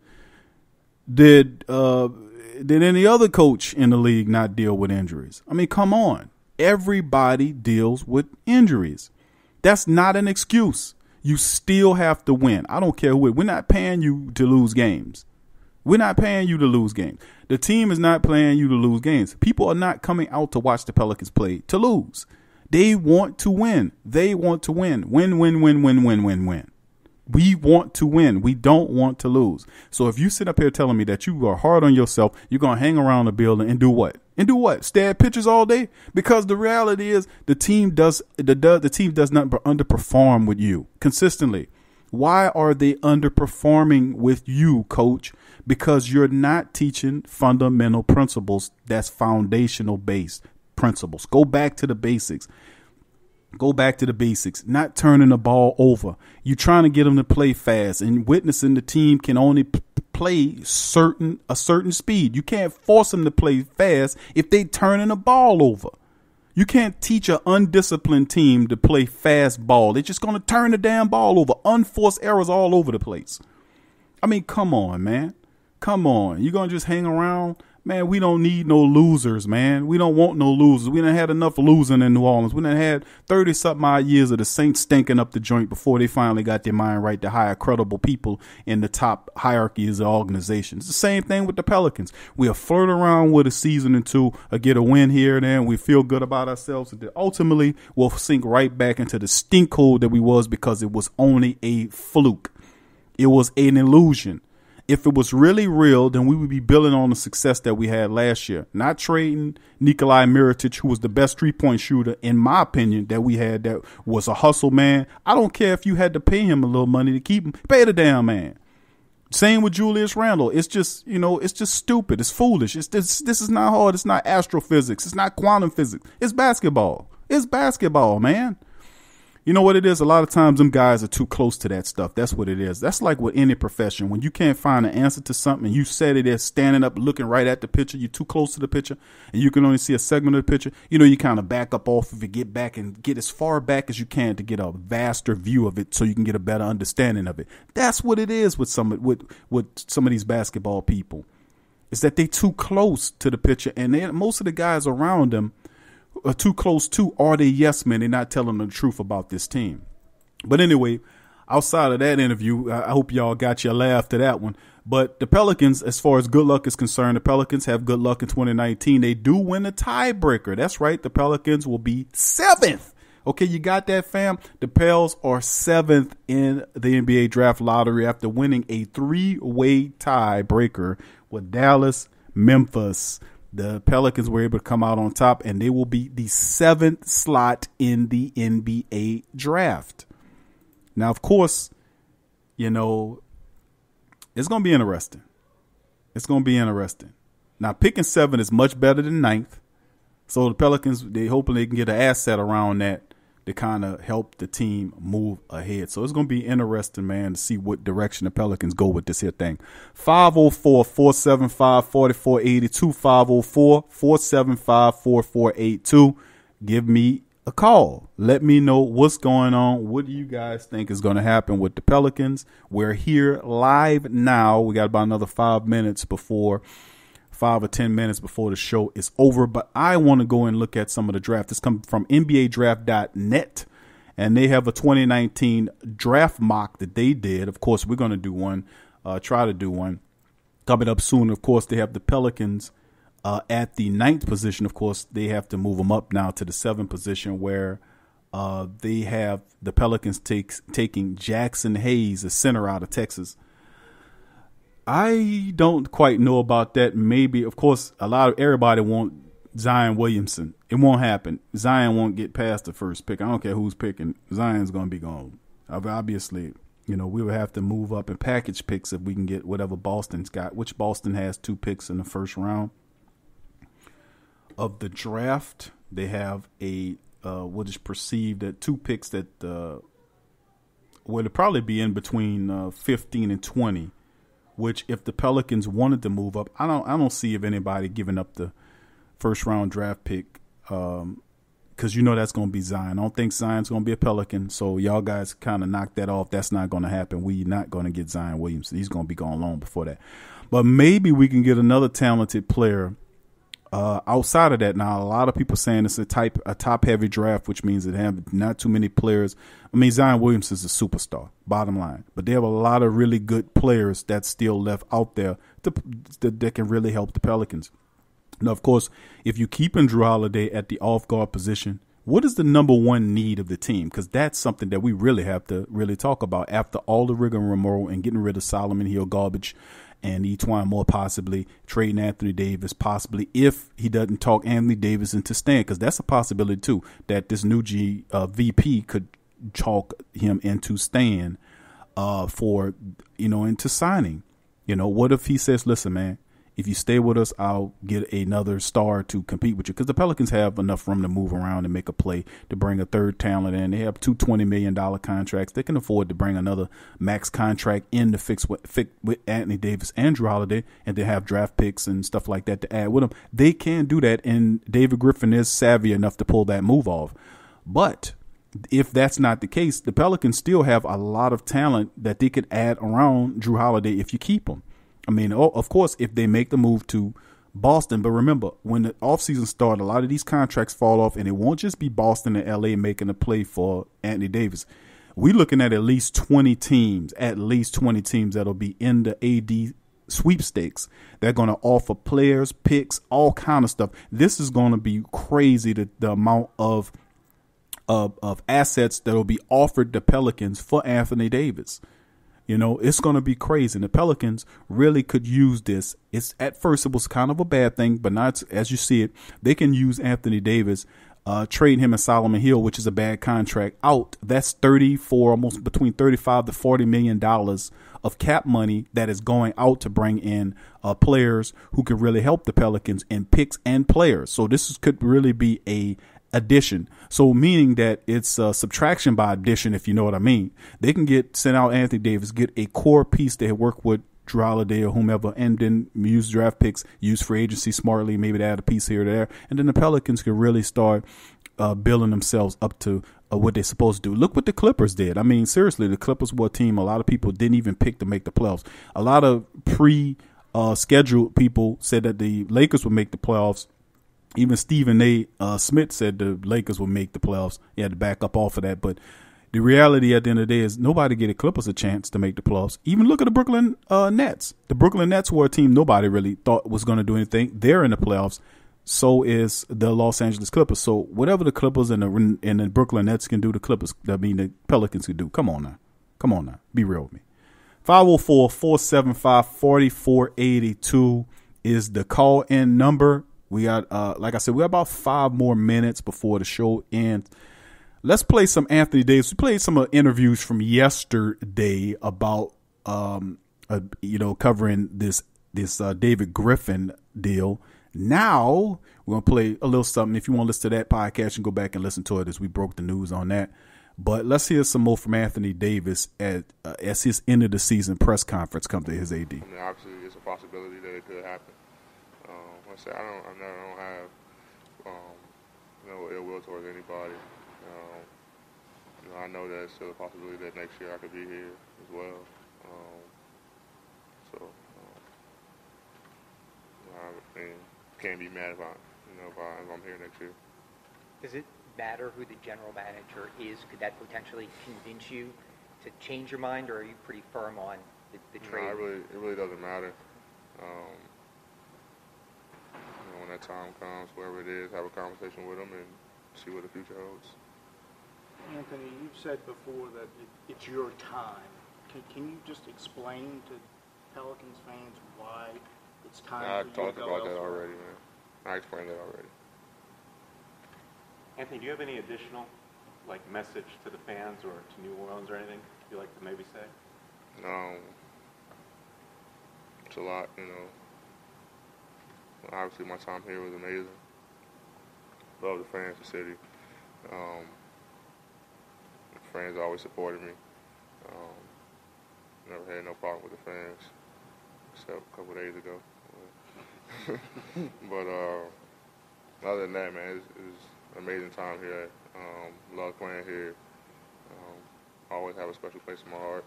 S3: Did any other coach in the league not deal with injuries? I mean, come on. Everybody deals with injuries. That's not an excuse. You still have to win. I don't care who. We're not paying you to lose games. We're not paying you to lose games. The team is not paying you to lose games. People are not coming out to watch the Pelicans play to lose. They want to win. They want to win. Win, win, win, win, win, win, win. We want to win. We don't want to lose. So if you sit up here telling me that you are hard on yourself, you're going to hang around the building and do what? And do what? Stare at pictures all day? Because the reality is the team does not underperform with you consistently. Why are they underperforming with you, coach? Because you're not teaching fundamental principles. That's foundational based principles. Go back to the basics. Go back to the basics, not turning the ball over. You're trying to get them to play fast and witnessing the team can only play a certain speed. You can't force them to play fast if they turning the ball over. You can't teach an undisciplined team to play fast ball. They're just going to turn the damn ball over. Unforced errors all over the place. I mean, come on, man. Come on. You're going to just hang around? Man, we don't need no losers, man. We don't want no losers. We done had enough losing in New Orleans. We done had 30-something odd years of the Saints stinking up the joint before they finally got their mind right to hire credible people in the top hierarchies of organizations. It's the same thing with the Pelicans. We'll flirt around with a season or two, or get a win here and there, and we feel good about ourselves. And ultimately, we'll sink right back into the stink hole that we was because it was only a fluke. It was an illusion. If it was really real, then we would be building on the success that we had last year. Not trading Nikolai Mirotic, who was the best three-point shooter, in my opinion, that we had, that was a hustle man. I don't care if you had to pay him a little money to keep him. Pay the damn man. Same with Julius Randle. It's just, it's just stupid. It's foolish. This is not hard. It's not astrophysics. It's not quantum physics. It's basketball. It's basketball, man. You know what it is? A lot of times them guys are too close to that stuff. That's what it is. That's like with any profession. When you can't find an answer to something and you said it there standing up looking right at the picture, you're too close to the picture and you can only see a segment of the picture, you kind of back up off of it, get back and get as far back as you can to get a vaster view of it so you can get a better understanding of it. That's what it is with some of these basketball people. It's that they too close to the picture, and most of the guys around them are too close to, are they yes men? They're not telling the truth about this team. But anyway, outside of that interview, I hope y'all got your laugh to that one. But the Pelicans, as far as good luck is concerned, the Pelicans have good luck in 2019. They do win a tiebreaker. That's right. The Pelicans will be 7th. Okay, you got that, fam? The Pels are 7th in the NBA draft lottery after winning a 3-way tiebreaker with Dallas, Memphis. The Pelicans were able to come out on top, and they will be the 7th slot in the NBA draft. Now, of course, it's going to be interesting. It's going to be interesting. Now, picking 7 is much better than 9th. So the Pelicans, hopefully they can get an asset around that to kind of help the team move ahead. So it's going to be interesting, man, to see what direction the Pelicans go with this here thing. 504-475-4482, 504-475-4482. Give me a call. Let me know what's going on. What do you guys think is going to happen with the Pelicans? We're here live now. We got about another 5 or 10 minutes before the show is over, but I want to go and look at some of the draft. This comes from NBADraft.net, and they have a 2019 draft mock that they did. Of course, we're going to do one, try to do one coming up soon. Of course, they have the Pelicans at the 9th position. Of course, they have to move them up now to the 7th position, where they have the Pelicans taking Jackson Hayes, a center out of Texas. I don't quite know about that. Maybe, of course, everybody want Zion Williamson. It won't happen. Zion won't get past the first pick. I don't care who's picking. Zion's going to be gone. Obviously, we would have to move up and package picks if we can get whatever Boston's got, which Boston has 2 picks in the first round of the draft. They have what is perceived at 2 picks that would probably be in between 15 and 20, which if the Pelicans wanted to move up, I don't see if anybody giving up the first round draft pick because that's going to be Zion. I don't think Zion's going to be a Pelican, so y'all guys kind of knock that off. That's not going to happen. We're not going to get Zion Williamson. He's going to be gone long before that. But maybe we can get another talented player outside of that. Now, a lot of people saying it's a top-heavy draft, which means it have not too many players. I mean, Zion Williamson is a superstar, bottom line. But they have a lot of really good players that's still left out there that can really help the Pelicans. Now, of course, if you keep in Drew Holiday at the off-guard position, what is the number one need of the team? Because that's something that we really have to really talk about after all the rigmarole and getting rid of Solomon Hill garbage and Etuan Moore, possibly trading Anthony Davis, possibly if he doesn't talk Anthony Davis into staying, because that's a possibility too, that this new VP could talk him into staying into signing. What if he says, listen, man, if you stay with us, I'll get another star to compete with you. Because the Pelicans have enough room to move around and make a play to bring a third talent in. They have 2 $20 million contracts. They can afford to bring another max contract in to fix with Anthony Davis and Drew Holiday, and they have draft picks and stuff like that to add with them. They can do that, and David Griffin is savvy enough to pull that move off. But if that's not the case, the Pelicans still have a lot of talent that they could add around Drew Holiday if you keep him. I mean, of course, if they make the move to Boston. But remember, when the offseason starts, a lot of these contracts fall off, and it won't just be Boston and L.A. making a play for Anthony Davis. We're looking at least 20 teams that'll be in the AD sweepstakes. They're going to offer players, picks, all kind of stuff. This is going to be crazy, the amount of assets that will be offered the Pelicans for Anthony Davis. It's going to be crazy. And the Pelicans really could use this. At first, it was kind of a bad thing, but now, as you see it, they can use Anthony Davis, trade him and Solomon Hill, which is a bad contract, out. That's almost between $35 to $40 million of cap money that is going out to bring in players who could really help the Pelicans in picks and players. So this could really be a addition. So meaning that it's subtraction by addition, if you know what I mean. They can send out Anthony Davis, get a core piece to work with Drew Holiday or whomever, and then use draft picks, use free agency smartly, maybe to add a piece here or there. And then the Pelicans could really start building themselves up to what they're supposed to do. Look what the Clippers did. I mean, seriously, the Clippers were a team a lot of people didn't even pick to make the playoffs. A lot of scheduled people said that the Lakers would make the playoffs. Even Stephen A. Smith said the Lakers will make the playoffs. He had to back up off of that. But the reality at the end of the day is nobody gave the Clippers a chance to make the playoffs. Even look at the Brooklyn Nets. The Brooklyn Nets were a team nobody really thought was going to do anything. They're in the playoffs. So is the Los Angeles Clippers. So whatever the Clippers and the Brooklyn Nets can do, the Pelicans can do. Come on now. Be real with me. 504-475-4482 is the call-in number. We got, like I said, we got about 5 more minutes before the show ends. Let's play some Anthony Davis. We played some interviews from yesterday about, covering this David Griffin deal. Now we're going to play a little something. If you want to listen to that podcast, you can go back and listen to it as we broke the news on that. But let's hear some more from Anthony Davis as his end of the season press conference come to his AD.
S12: I mean, obviously, it's a possibility that it could happen. I don't have no ill will towards anybody. I know that it's still a possibility that next year I could be here as well. I can't be mad if I'm here next year.
S11: Does it matter who the general manager is? Could that potentially convince you to change your mind, or are you pretty firm on the trade?
S12: No, it really doesn't matter. When that time comes, wherever it is, have a conversation with them and see what the future holds.
S13: Anthony, you've said before that it's your time. Can you just explain to Pelicans fans why it's time for you to go elsewhere?
S12: I talked about that already, man. I explained that already.
S14: Anthony, do you have any additional message to the fans or to New Orleans or anything you'd like to maybe say?
S12: It's a lot, Obviously, my time here was amazing. Love the fans, the city. The fans always supported me. Never had no problem with the fans, except a couple days ago. But other than that, man, it's an amazing time here. Love playing here. Always have a special place in my heart.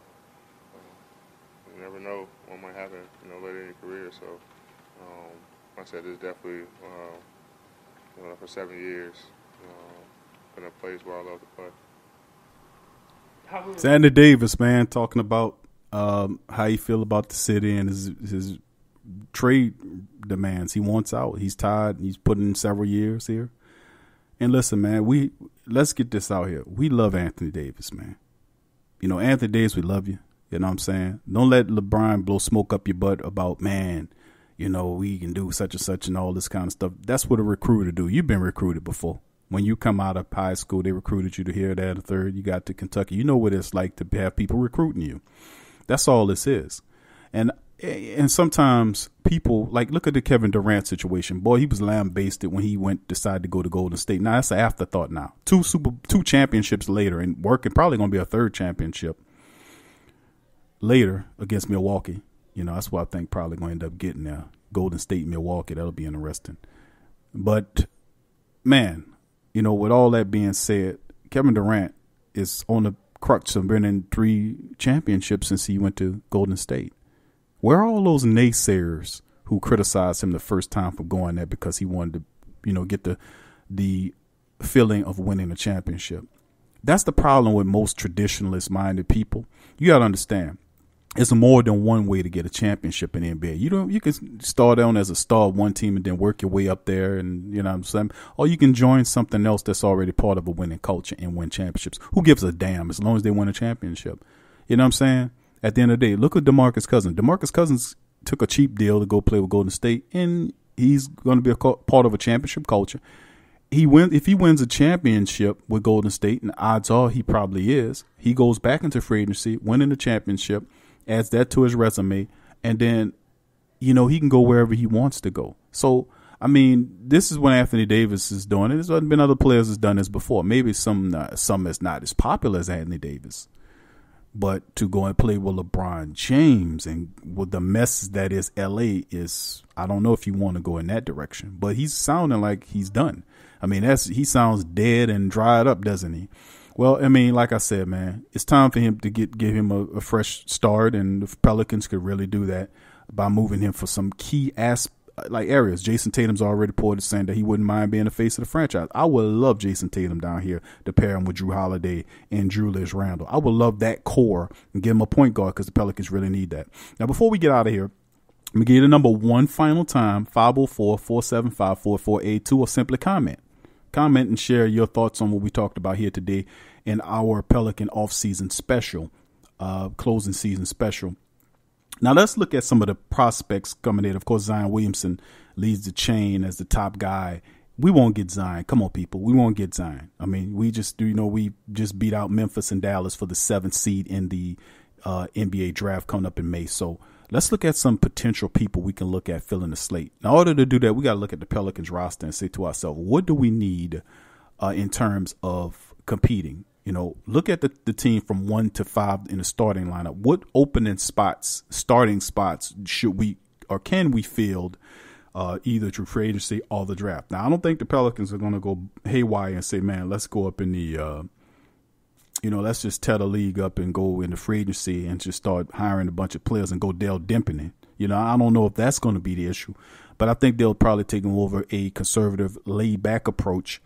S12: You never know what might happen, later in your career. So, like I said, this is definitely, for 7 years, been a place where I love to play.
S3: It's Anthony Davis, man, talking about how he feel about the city and his trade demands. He wants out. He's tired. He's put in several years here. And listen, man, let's get this out here. We love Anthony Davis, man. Anthony Davis, we love you. You know what I'm saying? Don't let LeBron blow smoke up your butt about, man, we can do such and such and all this kind of stuff. That's what a recruiter do. You've been recruited before. When you come out of high school, they recruited you to here, that, a third. You got to Kentucky. You know what it's like to have people recruiting you. That's all this is. And sometimes people, look at the Kevin Durant situation. Boy, he was lambasted when he decided to go to Golden State. Now, that's an afterthought now. Two championships later, and probably going to be a third championship later against Milwaukee. That's what I think probably going to end up getting there. Golden State, Milwaukee, that'll be interesting. But, man, with all that being said, Kevin Durant is on the crux of winning 3 championships since he went to Golden State. Where are all those naysayers who criticized him the first time for going there because he wanted to, get the feeling of winning a championship? That's the problem with most traditionalist-minded people. You got to understand, it's more than one way to get a championship in the NBA. You can start on as a star of one team and then work your way up there, and you know what I'm saying? Or you can join something else that's already part of a winning culture and win championships. Who gives a damn as long as they win a championship? You know what I'm saying? At the end of the day, look at DeMarcus Cousins. DeMarcus Cousins took a cheap deal to go play with Golden State, and he's going to be a part of a championship culture. If he wins a championship with Golden State, and odds are he probably is, he goes back into free agency, winning the championship, adds that to his resume, and then, he can go wherever he wants to go. So, this is what Anthony Davis is doing. And there's been other players that's done this before. Maybe some is not as popular as Anthony Davis. But to go and play with LeBron James and with the mess that is LA is, I don't know if you want to go in that direction. But he's sounding like he's done. He sounds dead and dried up, doesn't he? Well, like I said, man, it's time for him to give him a fresh start, and the Pelicans could really do that by moving him for some key areas. Jason Tatum's already reported saying that he wouldn't mind being the face of the franchise. I would love Jason Tatum down here to pair him with Drew Holiday and Julius Randle. I would love that core and give him a point guard because the Pelicans really need that. Now, before we get out of here, let me give you the number one final time, 504-475-4482, or simply comment. Comment and share your thoughts on what we talked about here today in our Pelican off-season special, closing season special. Now, let's look at some of the prospects coming in. Of course, Zion Williamson leads the chain as the top guy. We won't get Zion. Come on, people. We won't get Zion. We just beat out Memphis and Dallas for the 7th seed in the NBA draft coming up in May. So let's look at some potential people we can look at filling the slate. In order to do that, we got to look at the Pelicans roster and say to ourselves, what do we need in terms of competing? Look at the team from 1 to 5 in the starting lineup. What starting spots should we or can we field either through free agency or the draft? Now, I don't think the Pelicans are going to go haywire and say, man, let's go up in the, let's just tear the league up and go into free agency and just start hiring a bunch of players and go Dale Dimping it. I don't know if that's going to be the issue, but I think they'll probably take over a conservative, laid-back approach.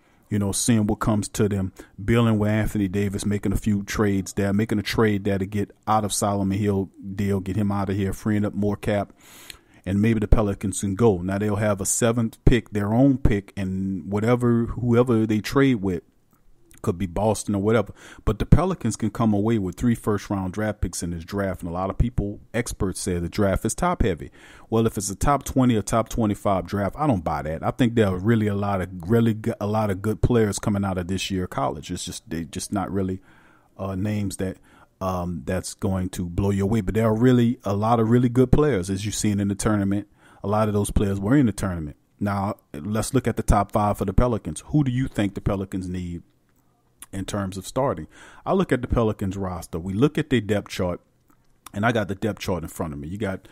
S3: Seeing what comes to them, building with Anthony Davis, making a few trades there, making a trade there to get out of Solomon Hill deal, get him out of here, freeing up more cap, and maybe the Pelicans can go. Now they'll have a 7th pick, their own pick, and whoever they trade with could be Boston or whatever. But the Pelicans can come away with 3 first-round draft picks in this draft, and a lot of people, experts, say the draft is top-heavy. Well, if it's a top 20 or top 25 draft, I don't buy that. I think there are really a lot of good players coming out of this year of college. It's just they just not really names that that's going to blow you away. But there are really a lot of really good players, as you've seen in the tournament. A lot of those players were in the tournament. Now, let's look at the top 5 for the Pelicans. Who do you think the Pelicans need in terms of starting? I look at the Pelicans roster. We look at their depth chart, and I got the depth chart in front of me. You got,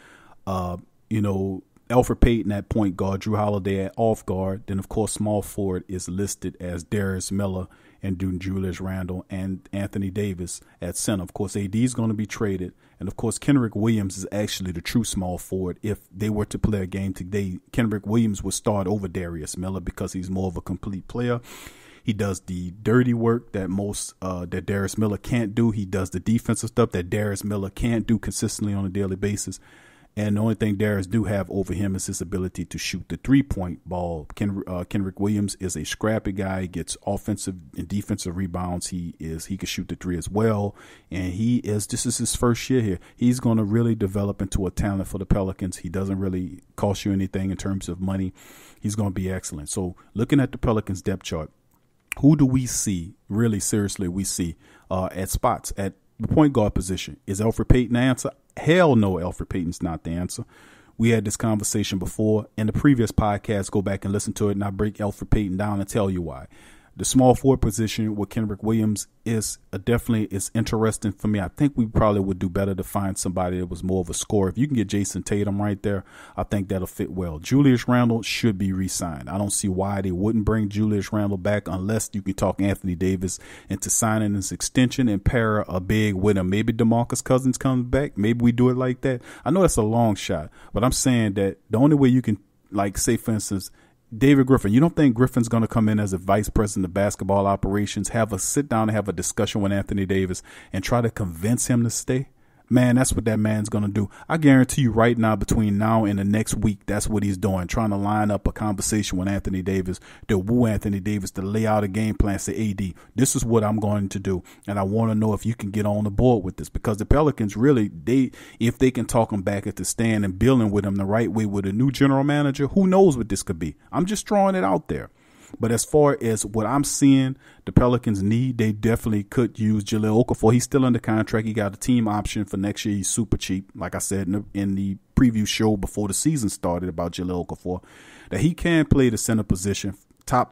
S3: Elfrid Payton at point guard, Drew Holiday at off guard. Then, of course, small forward is listed as Darius Miller and Julius Randle, and Anthony Davis at center. Of course, AD is going to be traded. And, of course, Kenrich Williams is actually the true small forward. If they were to play a game today, Kenrich Williams would start over Darius Miller because he's more of a complete player. He does the dirty work that that Darius Miller can't do. He does the defensive stuff that Darius Miller can't do consistently on a daily basis. And the only thing Darius do have over him is his ability to shoot the 3-point ball. Kenrich Williams is a scrappy guy. He gets offensive and defensive rebounds. He can shoot the 3 as well. And this is his first year here. He's going to really develop into a talent for the Pelicans. He doesn't really cost you anything in terms of money. He's going to be excellent. So looking at the Pelicans depth chart, who do we see, really seriously, at spots at the point guard position? Is Elfrid Payton the answer? Hell no, Elfrid Payton's not the answer. We had this conversation before in the previous podcast. Go back and listen to it, and I break Elfrid Payton down and tell you why. The small forward position with Kenrich Williams is definitely interesting for me. I think we probably would do better to find somebody that was more of a scorer. If you can get Jason Tatum right there, I think that'll fit well. Julius Randle should be re-signed. I don't see why they wouldn't bring Julius Randle back unless you can talk Anthony Davis into signing his extension and pair a big with him. Maybe DeMarcus Cousins comes back. Maybe we do it like that. I know that's a long shot, but I'm saying that the only way you can, like, say, for instance, David Griffin, you don't think Griffin's going to come in as a vice president of basketball operations, sit down and have a discussion with Anthony Davis and try to convince him to stay? Man, that's what that man's going to do. I guarantee you right now, between now and the next week, that's what he's doing, trying to line up a conversation with Anthony Davis, to woo Anthony Davis, to lay out a game plan, say, AD, this is what I'm going to do, and I want to know if you can get on the board with this, because the Pelicans really, if they can talk him back at the stand and building with him the right way with a new general manager, who knows what this could be. I'm just throwing it out there. But as far as what I'm seeing the Pelicans need, they definitely could use Jahlil Okafor. He's still under contract. He got a team option for next year. He's super cheap. Like I said in the preview show before the season started about Jahlil Okafor, that he can play the center position,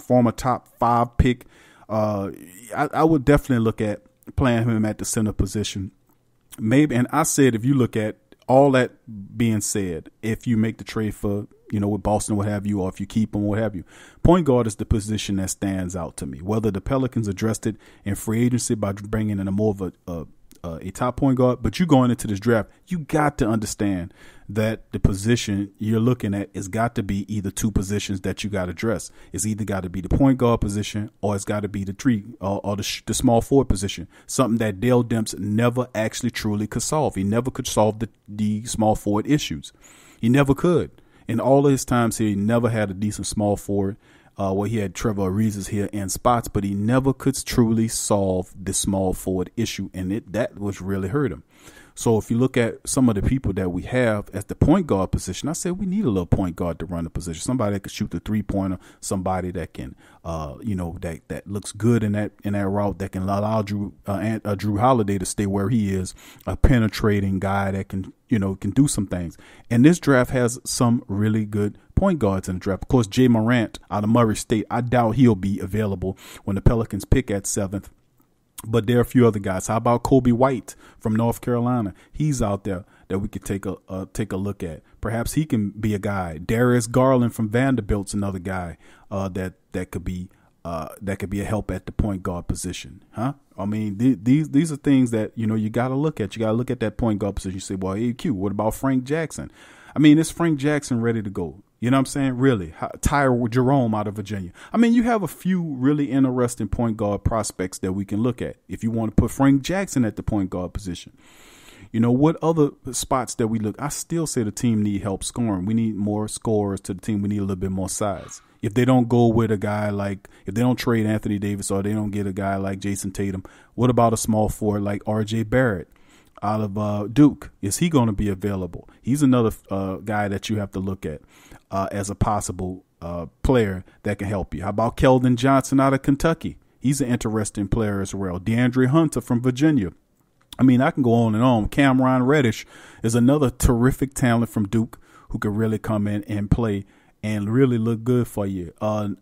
S3: former top 5 pick. I would definitely look at playing him at the center position. Maybe, and I said, if you look at all that being said, if you make the trade for, with Boston, what have you, or if you keep him, what have you, point guard is the position that stands out to me. Whether the Pelicans addressed it in free agency by bringing in a more of a top point guard, but you going into this draft, you got to understand that the position you're looking at has got to be either 2 positions that you got to address. It's either got to be the point guard position, or it's got to be the 3 or the small forward position, something that Dale Demps never actually truly could solve. He never could solve the small forward issues. He never could. In all of his times here, he never had a decent small forward. Where he had Trevor Ariza here in spots, but he never could truly solve the small forward issue, and that was really hurt him. So if you look at some of the people that we have at the point guard position, I said we need a little point guard to run the position. Somebody that can shoot the 3-pointer, somebody that can, that looks good in that route, that can allow Drew Holiday to stay where he is, a penetrating guy that can do some things. And this draft has some really good point guards in the draft. Of course, Jay Morant out of Murray State, I doubt he'll be available when the Pelicans pick at 7th. But there are a few other guys. How about Kobe White from North Carolina? He's out there that we could take a look at. Perhaps he can be a guy. Darius Garland from Vanderbilt's another guy that could be a help at the point guard position, huh? I mean, these are things that you got to look at. You got to look at that point guard position. You say, well, AQ, what about Frank Jackson? I mean, is Frank Jackson ready to go? You know what I'm saying? Really? Tyre Jerome out of Virginia. I mean, you have a few really interesting point guard prospects that we can look at. If you want to put Frank Jackson at the point guard position, what other spots that we look? I still say the team need help scoring. We need more scorers to the team. We need a little bit more size. if they don't go with a guy like, if they don't trade Anthony Davis or they don't get a guy like Jason Tatum, what about a small forward like R.J. Barrett out of Duke? Is he going to be available? He's another guy that you have to look at as a possible player that can help you. How about Keldon Johnson out of Kentucky? He's an interesting player as well. DeAndre Hunter from Virginia. I mean, I can go on and on. Cameron Reddish is another terrific talent from Duke who could really come in and play and really look good for you. How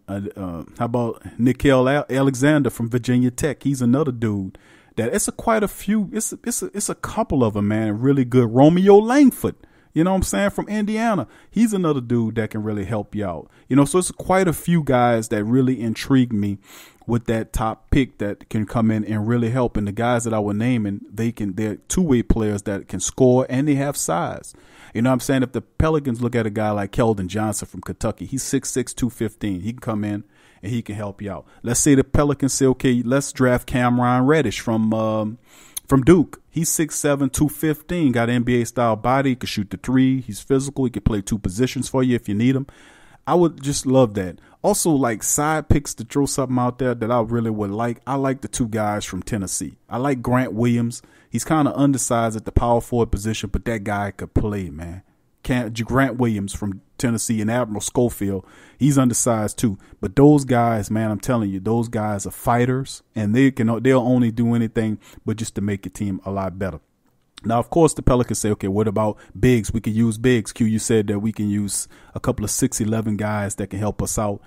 S3: about Nickeil Alexander from Virginia Tech? He's another dude that it's quite a few. It's a couple of them, man. Really good. Romeo Langford, you know what I'm saying, from Indiana. He's another dude that can really help you out. You know, so it's quite a few guys that really intrigue me with that top pick that can come in and really help. And the guys that I was naming, they're two-way players that can score and they have size. You know what I'm saying? If the Pelicans look at a guy like Keldon Johnson from Kentucky, he's 6'6", 215. He can come in and he can help you out. Let's say the Pelicans say, okay, let's draft Cameron Reddish from Duke. He's 6'7", 215, got an NBA-style body. He can shoot the three. He's physical. He can play two positions for you if you need him. I would just love that. Also, like side picks to throw something out there that I really would like. I like the two guys from Tennessee. I like Grant Williams. He's kind of undersized at the power forward position, but that guy could play, man. Grant Williams from Tennessee and Admiral Schofield, he's undersized too. But those guys, man, I'm telling you, those guys are fighters, and they'll only do anything but just to make your team a lot better. Now, of course, the Pelicans say, okay, what about bigs? We can use bigs. Q, you said that we can use a couple of 6'11" guys that can help us out.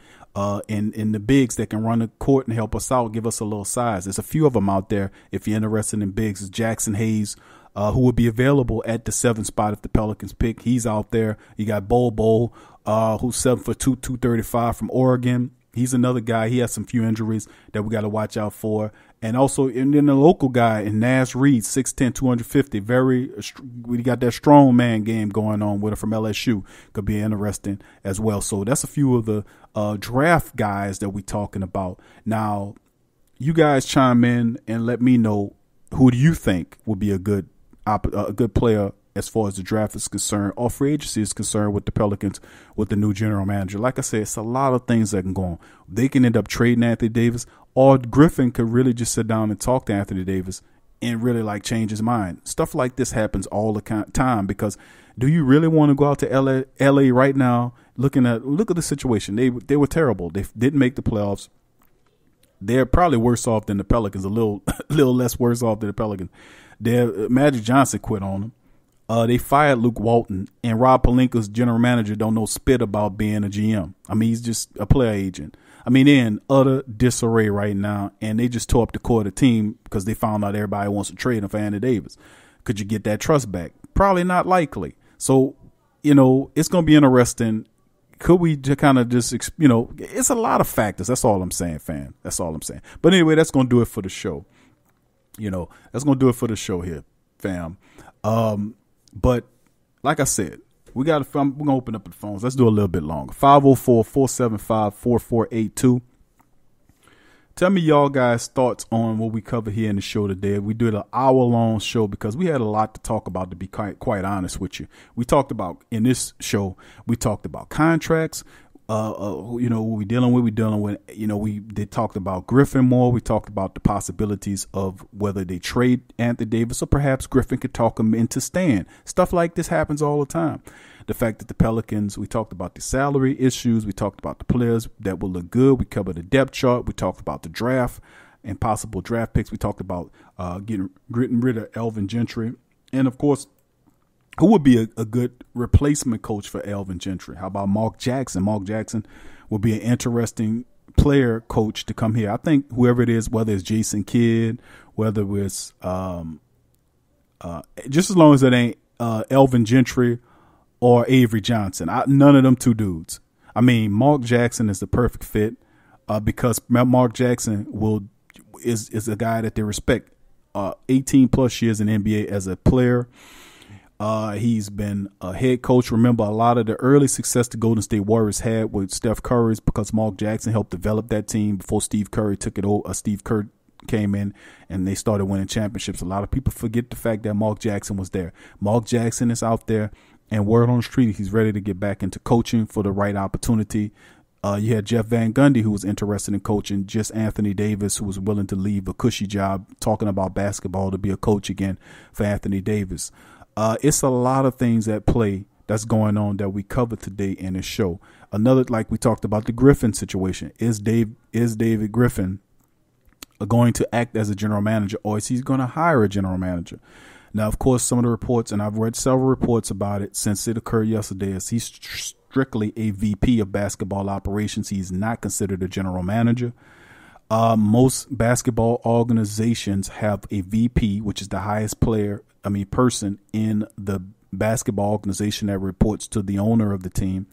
S3: In the bigs that can run the court and help us out, give us a little size. There's a few of them out there. If you're interested in bigs, it's Jackson Hayes, who will be available at the 7th spot if the Pelicans pick. He's out there. You got Bol, who's 7'2", 235 from Oregon. He's another guy. He has some few injuries that we got to watch out for. And also, and then the local guy in Nash Reed, 6'10", 250. We got that strong man game going on with him from LSU. Could be interesting as well. So that's a few of the draft guys that we're talking about. Now, you guys chime in and let me know, who do you think would be a good player as far as the draft is concerned or free agency is concerned with the Pelicans, with the new general manager. Like I said, it's a lot of things that can go on. They can end up trading Anthony Davis, or Griffin could really just sit down and talk to Anthony Davis and really like change his mind. Stuff like this happens all the time, because do you really want to go out to LA right now? Look at the situation. They were terrible. They didn't make the playoffs. They're probably worse off than the Pelicans, a little less worse off than the Pelicans. Magic Johnson quit on them. They fired Luke Walton, and Rob Pelinka's general manager don't know spit about being a GM. I mean, he's just a player agent. I mean, they're in utter disarray right now, and they just tore up the core of the team because they found out everybody wants to trade him for Anthony Davis. Could you get that trust back? Probably not likely. So, you know, it's going to be interesting. Could we kind of just, you know, it's a lot of factors. That's all I'm saying, fan. That's all I'm saying. But anyway, that's going to do it for the show. You know, that's going to do it for the show here, fam. But like I said, we're going to open up the phones. Let's do a little bit longer. 504-475-4482. Tell me y'all guys' thoughts on what we cover here in the show today. We did an hour-long show because we had a lot to talk about, to be quite honest with you. We talked about, in this show, we talked about contracts. You know, what we're dealing with, you know, we talked about Griffin more. We talked about the possibilities of whether they trade Anthony Davis or perhaps Griffin could talk him into staying. Stuff like this happens all the time. The fact that the Pelicans, we talked about the salary issues. We talked about the players that will look good. We covered the depth chart. We talked about the draft and possible draft picks. We talked about getting rid of Alvin Gentry. And, of course, who would be a good replacement coach for Alvin Gentry? How about Mark Jackson? Mark Jackson would be an interesting player coach to come here. I think whoever it is, whether it's Jason Kidd, whether it's just as long as it ain't Alvin Gentry or Avery Johnson, none of them two dudes. I mean, Mark Jackson is the perfect fit because Mark Jackson is a guy that they respect. 18 plus years in the NBA as a player. He's been a head coach. Remember, a lot of the early success the Golden State Warriors had with Steph Curry's because Mark Jackson helped develop that team before Steve Curry took it over. Steve Kerr came in and they started winning championships. A lot of people forget the fact that Mark Jackson was there. Mark Jackson is out there, and word on the street, he's ready to get back into coaching for the right opportunity. You had Jeff Van Gundy, who was interested in coaching, just Anthony Davis, who was willing to leave a cushy job talking about basketball to be a coach again for Anthony Davis. It's a lot of things at play that's going on that we covered today in the show. Another, like we talked about the Griffin situation. Is David Griffin going to act as a general manager, or is he going to hire a general manager? Now, of course, some of the reports, and I've read several reports about it since it occurred yesterday, is he's strictly a VP of basketball operations. He's not considered a general manager. Most basketball organizations have a VP, which is the highest person in the basketball organization that reports to the owner of the team.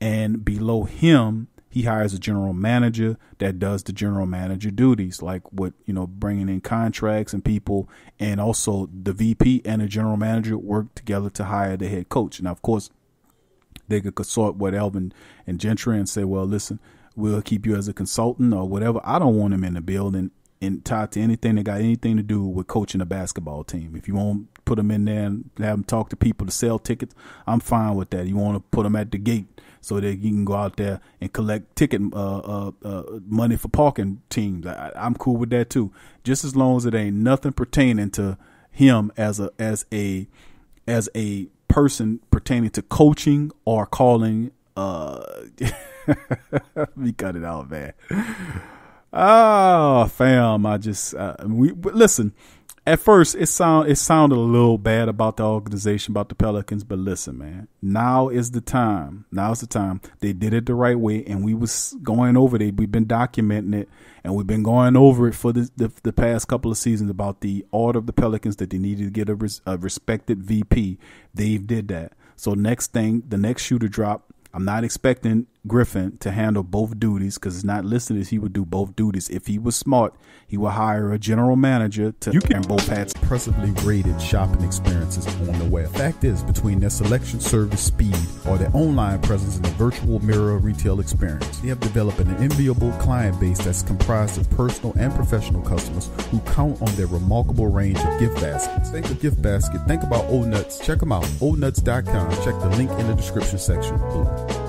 S3: And below him, he hires a general manager that does the general manager duties, like bringing in contracts and people. And also the VP and the general manager work together to hire the head coach. Now, of course, they could consult with Elvin and Gentry and say, well, listen, we'll keep you as a consultant or whatever. I don't want him in the building and tied to anything that got anything to do with coaching a basketball team. If you want to put him in there and have him talk to people to sell tickets, I'm fine with that. You want to put him at the gate so that you can go out there and collect ticket money for parking teams. I'm cool with that too, just as long as it ain't nothing pertaining to him as a person pertaining to coaching or calling. Let me cut it out, man. Oh, fam, listen. At first, it sounded a little bad about the organization, about the Pelicans, but listen, man. Now is the time. Now's the time. They did it the right way, and we was going over it. We've been documenting it, and we've been going over it for the past couple of seasons about the order of the Pelicans, that they needed to get a respected VP. They did that. So the next shoe to drop, I'm not expecting Griffin to handle both duties, because it's not listed as he would do both duties. If he was smart, he would hire a general manager to carry both hats.
S15: Impressively rated shopping experiences on the web. Fact is, between their selection, service, speed, or their online presence and the virtual mirror retail experience, they have developed an enviable client base that's comprised of personal and professional customers who count on their remarkable range of gift baskets. Think of gift basket, think about Old Nuts. Check them out, oldnuts.com. Check the link in the description section below.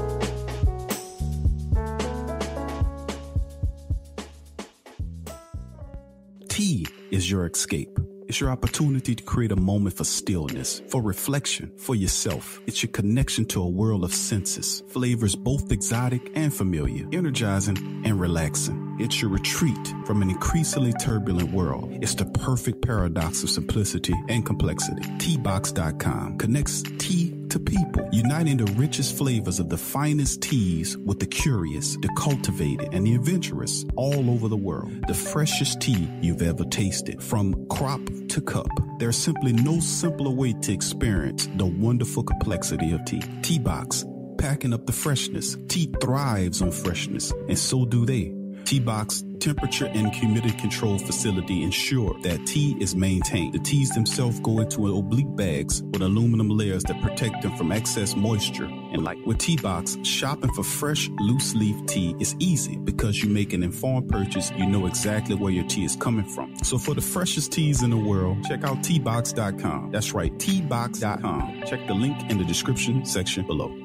S1: Tea is your escape. It's your opportunity to create a moment for stillness, for reflection, for yourself. It's your connection to a world of senses, flavors both exotic and familiar, energizing and relaxing. It's your retreat from an increasingly turbulent world. It's the perfect paradox of simplicity and complexity. Teabox.com connects tea to people, uniting the richest flavors of the finest teas with the curious, the cultivated, and the adventurous all over the world. The freshest tea you've ever tasted, from crop to cup. There's simply no simpler way to experience the wonderful complexity of tea. Teabox, packing up the freshness. Tea thrives on freshness, and so do they. Teabox temperature and humidity control facility ensure that tea is maintained. The teas themselves go into oblique bags with aluminum layers that protect them from excess moisture and light. With Teabox, shopping for fresh, loose leaf tea is easy because you make an informed purchase. You know exactly where your tea is coming from. So for the freshest teas in the world, check out Teabox.com. That's right, Teabox.com. Check the link in the description section below.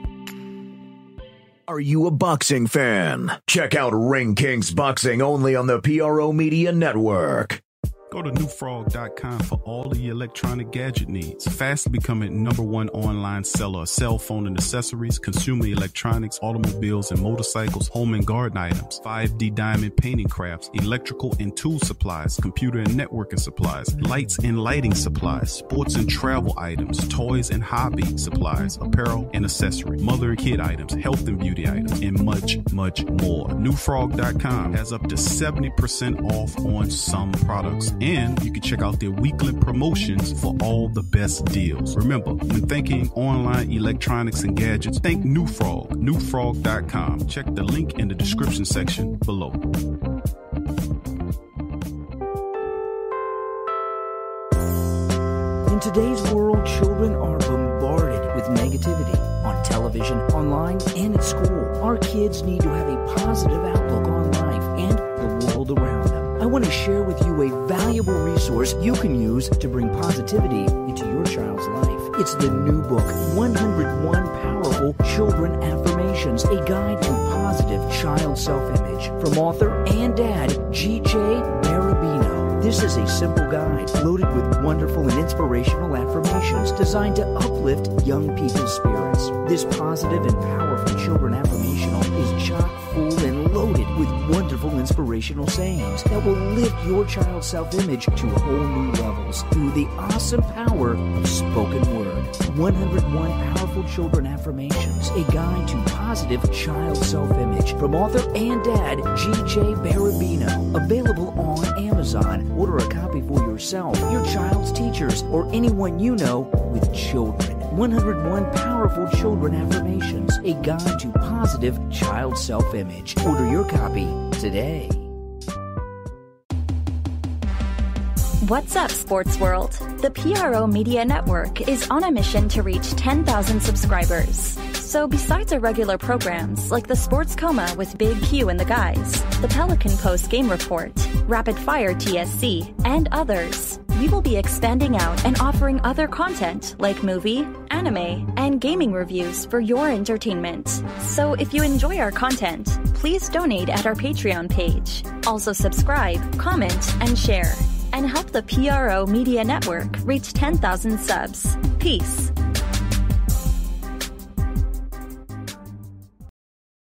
S5: Are you a boxing fan? Check out Ring Kings Boxing only on the PRO Media Network.
S1: Go to newfrog.com for all of your electronic gadget needs. Fast becoming #1 online seller of cell phone and accessories, consumer electronics, automobiles and motorcycles, home and garden items, 5D diamond painting crafts, electrical and tool supplies, computer and networking supplies, lights and lighting supplies, sports and travel items, toys and hobby supplies, apparel and accessories, mother and kid items, health and beauty items, and much, much more. Newfrog.com has up to 70% off on some products. And you can check out their weekly promotions for all the best deals. Remember, when thinking online electronics and gadgets, think New Frog. Newfrog.com. Check the link in the description section below.
S16: In today's world, children are bombarded with negativity on television, online, and at school. Our kids need to have a positive outlook on life and the world around them. I want to share with you a valuable resource you can use to bring positivity into your child's life. It's the new book, 101 Powerful Children Affirmations, a guide to positive child self-image from author and dad G.J. Barabino. This is a simple guide loaded with wonderful and inspirational affirmations designed to uplift young people's spirits. This positive and powerful children affirmational is chock full and loaded with wonderful inspirational sayings that will lift your child's self-image to whole new levels through the awesome power of spoken word. 101 Powerful Children Affirmations, a guide to positive child self-image from author and dad G.J. Barabino. Available on Amazon. Order a copy for yourself, your child's teachers, or anyone you know with children. 101 Powerful Children Affirmations, a guide to positive child self-image. Order your copy today.
S17: What's up, Sports World? The PRO Media Network is on a mission to reach 10,000 subscribers. So besides our regular programs like the Sports Coma with Big Q and the guys, the Pelican Postgame Report, Rapid Fire TSC, and others, we will be expanding out and offering other content like movie, anime, and gaming reviews for your entertainment. So if you enjoy our content, please donate at our Patreon page. Also subscribe, comment, and share. And help the PRO Media Network reach 10,000 subs. Peace.